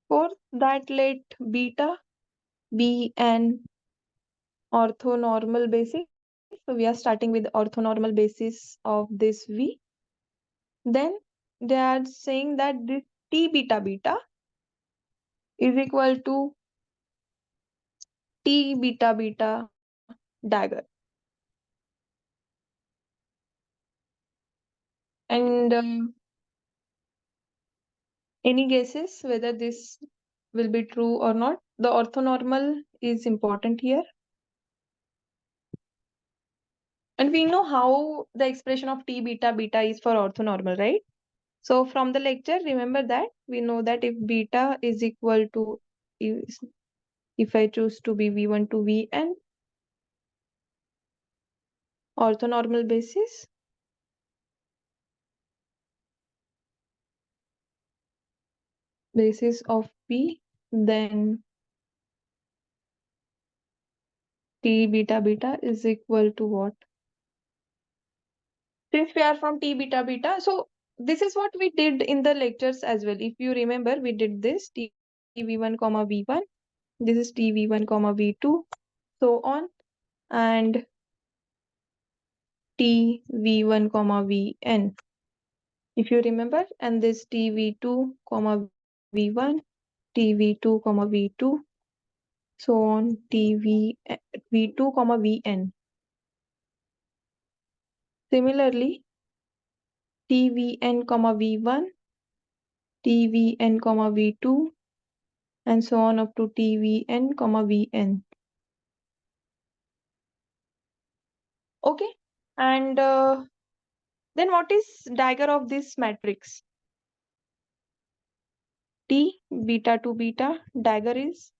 For that, let beta be an orthonormal basis. So we are starting with orthonormal basis of this V. Then they are saying that this T beta beta is equal to T beta beta dagger. And any guesses whether this will be true or not? The orthonormal is important here. And we know how the expression of T beta beta is for orthonormal, right? So from the lecture, remember that we know that if beta is equal to, if I choose to be V1 to Vn, orthonormal basis of P, then T beta beta is equal to what? Since we are from T beta beta, so this is what we did in the lectures as well. If you remember, we did this TV1 comma V1. This is TV1 comma V2, so on, and TV1 comma Vn. If you remember, and this TV2 comma V1, TV2 comma V2, so on, V2 comma Vn. Similarly, TVn comma V1, TVn comma V2, and so on up to TVn comma Vn. Okay, and then what is dagger of this matrix? T beta to beta, dagger is,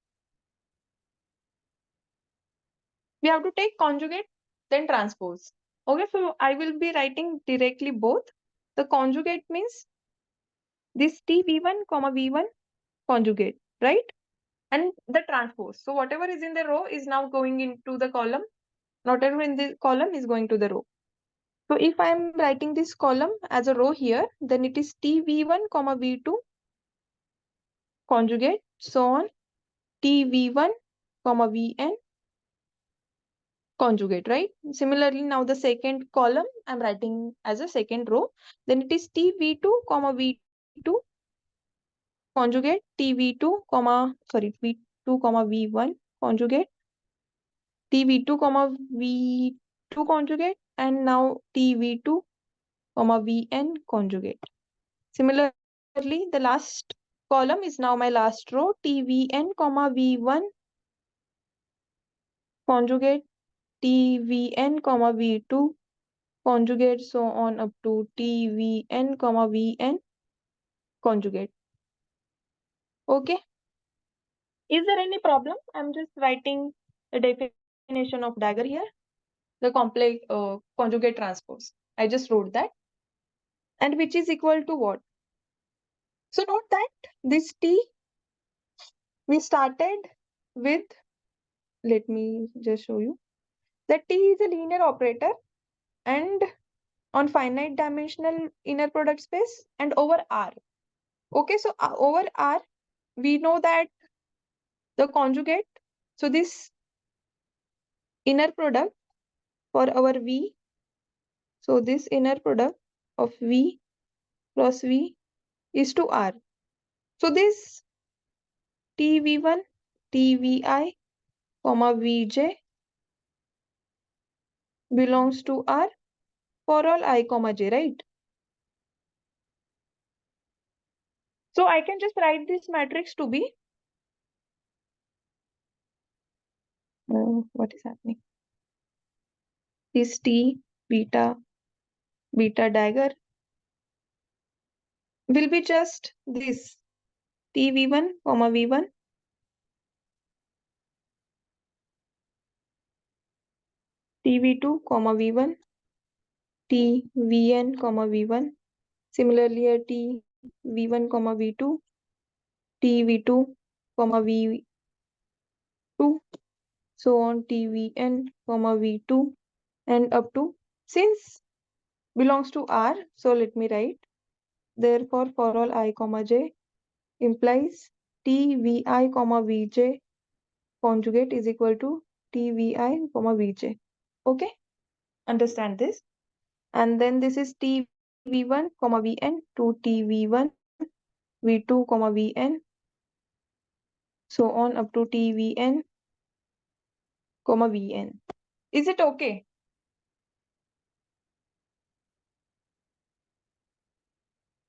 we have to take conjugate, then transpose. Okay, so I will be writing directly both. The conjugate means this TV1 comma V1 conjugate, right? And the transpose. So whatever is in the row is now going into the column. Whatever in the column is going to the row. So if I am writing this column as a row here, then it is TV1 comma V2 conjugate, so on, TV1 comma Vn conjugate, right? Similarly, now the second column I'm writing as a second row, then it is TV2 comma V2 conjugate, TV2 comma, sorry, V2 comma V1 conjugate, TV2 comma V2 conjugate, and now TV2 comma Vn conjugate. Similarly, the last column is now my last row, TVn comma V1 conjugate, TVn comma V2 conjugate, so on up to TVn comma Vn conjugate. Okay. Is there any problem? I'm just writing the definition of dagger here. The complex conjugate transpose. I just wrote that. And which is equal to what? So note that this T, we started with, let me just show you, that T is a linear operator and on finite dimensional inner product space and over R. Okay, so over R, we know that the conjugate, so this inner product for our V, so this inner product of V cross V is to R. So this TV1, TVI, comma Vj belongs to R for all I, comma j, right? So I can just write this matrix to be, what is happening? This T beta dagger will be just this TV1 comma V1 TV2 comma V1 TVn comma V1. Similarly, a TV1 comma V2 TV2 comma V2, so on TVn comma V2 and up to, since belongs to R, so let me write, therefore for all I, comma j implies TVI comma Vj conjugate is equal to TVI comma Vj. Okay, understand this. And then this is TV1 comma Vn to TV1 V2 comma Vn, so on up to TVn comma Vn. Is it okay?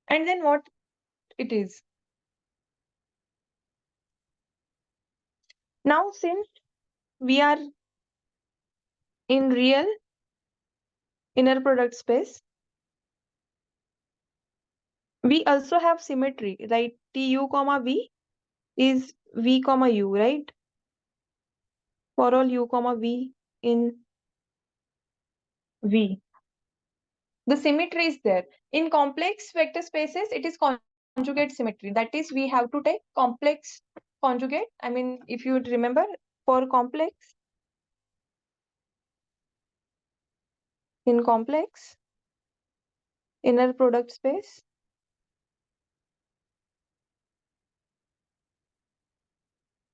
And then what it is? Now since we are in real inner product space, we also have symmetry, right? Tu comma V is V comma U, right? For all U comma V in V. The symmetry is there. In complex vector spaces, it is conjugate symmetry. That is, we have to take complex conjugate. I mean, if you remember, for complex, in complex, inner product space.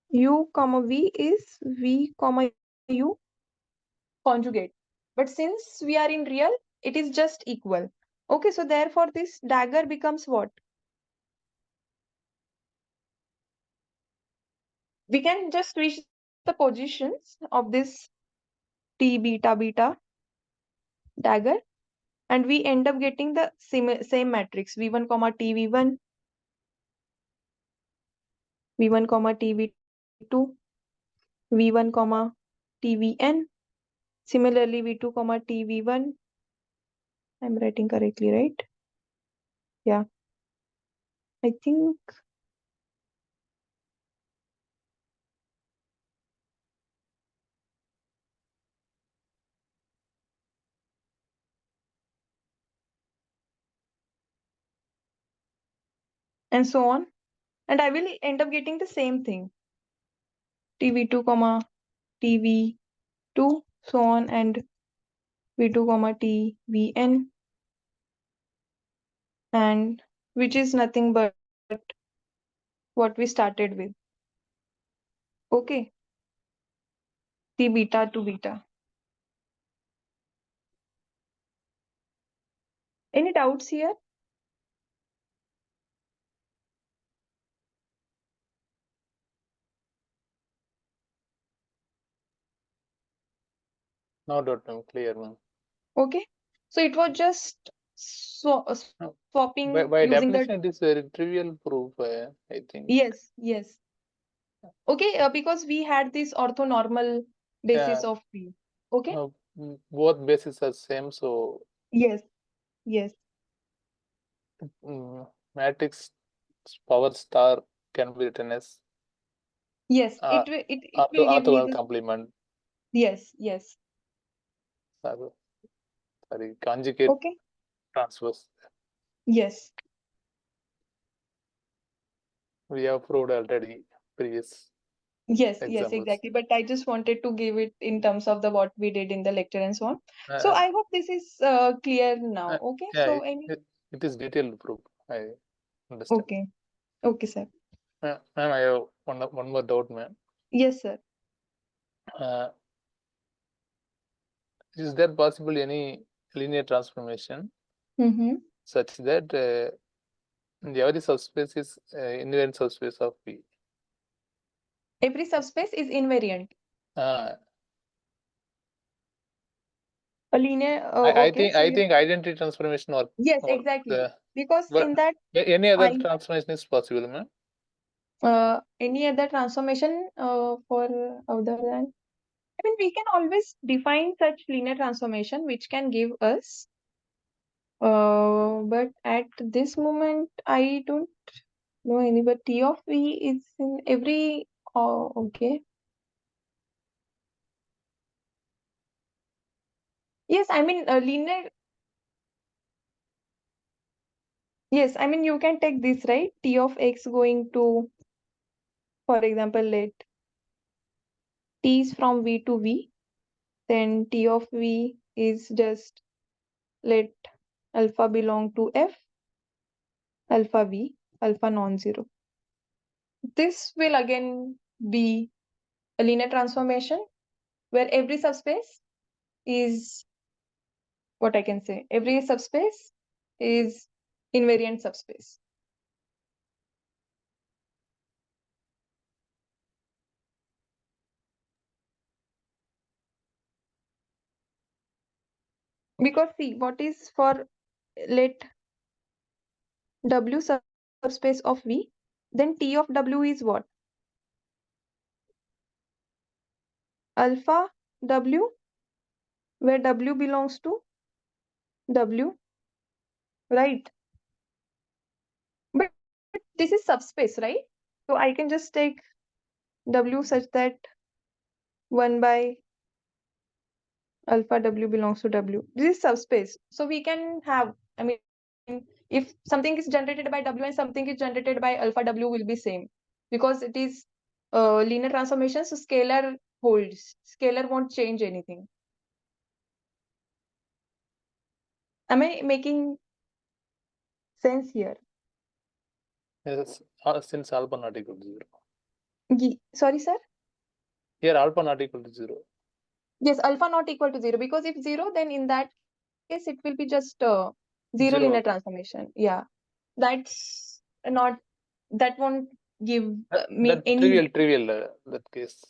U comma V is V comma U conjugate. But since we are in real, it is just equal. Okay, so therefore this dagger becomes what? We can just switch the positions of this T beta beta dagger, and we end up getting the same matrix V1 comma T V1, V1 comma T V2, V1 comma T Vn. Similarly, V2 comma T V1. I'm writing correctly, right? Yeah, I think. And so on. And I will end up getting the same thing. TV2 comma TV2, so on, and V2 comma TVN, and which is nothing but what we started with. Okay, T beta to beta. Any doubts here? No doubt, ma'am. Clear, ma'am. Okay, so it was just No. swapping By using the. definition, it is very trivial proof, I think. Yes, yes. Okay, because we had this orthonormal basis Yeah. of P. Okay. Both bases are same, so Yes, yes, matrix power star can be written as yes. uh, It will give me orthogonal this. complement. Yes, yes. Sorry, conjugate Okay. transverse. Yes, We have proved already previous yes, yes, examples. exactly. But I just wanted to give it in terms of the what we did in the lecture and so on. So Uh, I hope this is clear now. uh, Okay. yeah, So any. it is detailed proof. I understand. Okay. Okay, sir. Ma'am, I have one more doubt, ma'am. Yes, sir. Is there possible any linear transformation Mm-hmm. such that every subspace is invariant subspace of V? Every subspace is invariant. Uh, A linear. I Okay. think So I you. think identity transformation Yes, or exactly. Because but in that any other I transformation is possible, ma'am. any other transformation for other than. I mean, we can always define such linear transformation which can give us. But at this moment, I don't know any. But T of V is in every. Oh, okay. Yes, I mean linear. Yes, I mean you can take this, right? T of X going to, for example, let T is from V to V. Then T of V is just let alpha belong to F, alpha V, alpha non-zero. This will again be a linear transformation where every subspace is what I can say. Every subspace is invariant subspace. Because see, what is for let W subspace of V, then T of W is what? Alpha W, where W belongs to W, right? But this is subspace, right? So I can just take W such that 1 by alpha W belongs to W. This is subspace. So we can have, I mean, if something is generated by W and something is generated by alpha W will be same because it is linear transformation. So scalar holds. Scalar won't change anything. Am I making sense here. Yes, since alpha not equal to 0. Sorry, sir? Here alpha not equal to 0. Yes, alpha not equal to 0, because if 0, then in that case it will be just 0 linear 0. transformation. Yeah, that's not, that won't give me That any. trivial that case.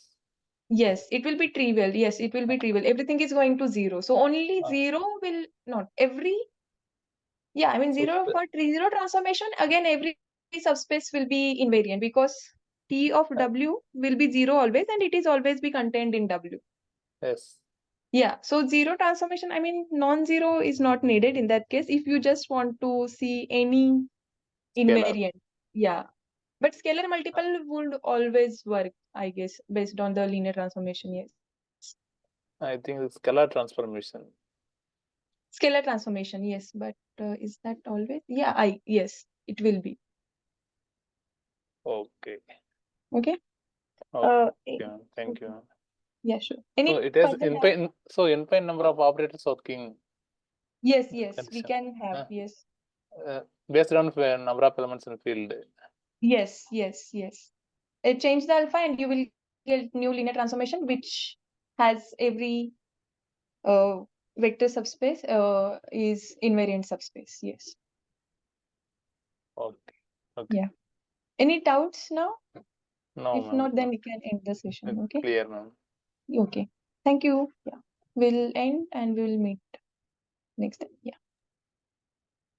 Yes, it will be trivial. Yes, it will be trivial. Everything is going to 0. So only 0 will not every, yeah, I mean 0 for zero transformation. Again, every subspace will be invariant because T of W will be 0 always, and it is always be contained in W. Yes. Yeah, so 0 transformation, I mean, non-zero is not needed in that case if you just want to see any Scalar. invariant. Yeah, but scalar multiple would always work, I guess, based on the linear transformation. Yes. I think it's scalar transformation. Scalar transformation, yes, but is that always? Yeah, yes, it will be. Okay. Okay. Okay. Thank Okay. you. Yeah, sure. So Any it has further doubt? infinite number of operators working. Yes, yes, we Condition. can have, yes. Based on number of elements in field. Yes, yes, yes. Change the alpha and you will get new linear transformation which has every vector subspace is invariant subspace. Yes. Okay. Yeah. Any doubts now? No, If ma'am. not, then we can end the session. Okay. Clear, ma'am. Okay. Thank you. Yeah. We'll end and we'll meet next time. Yeah.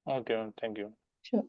Okay, ma'am. Thank you. Sure.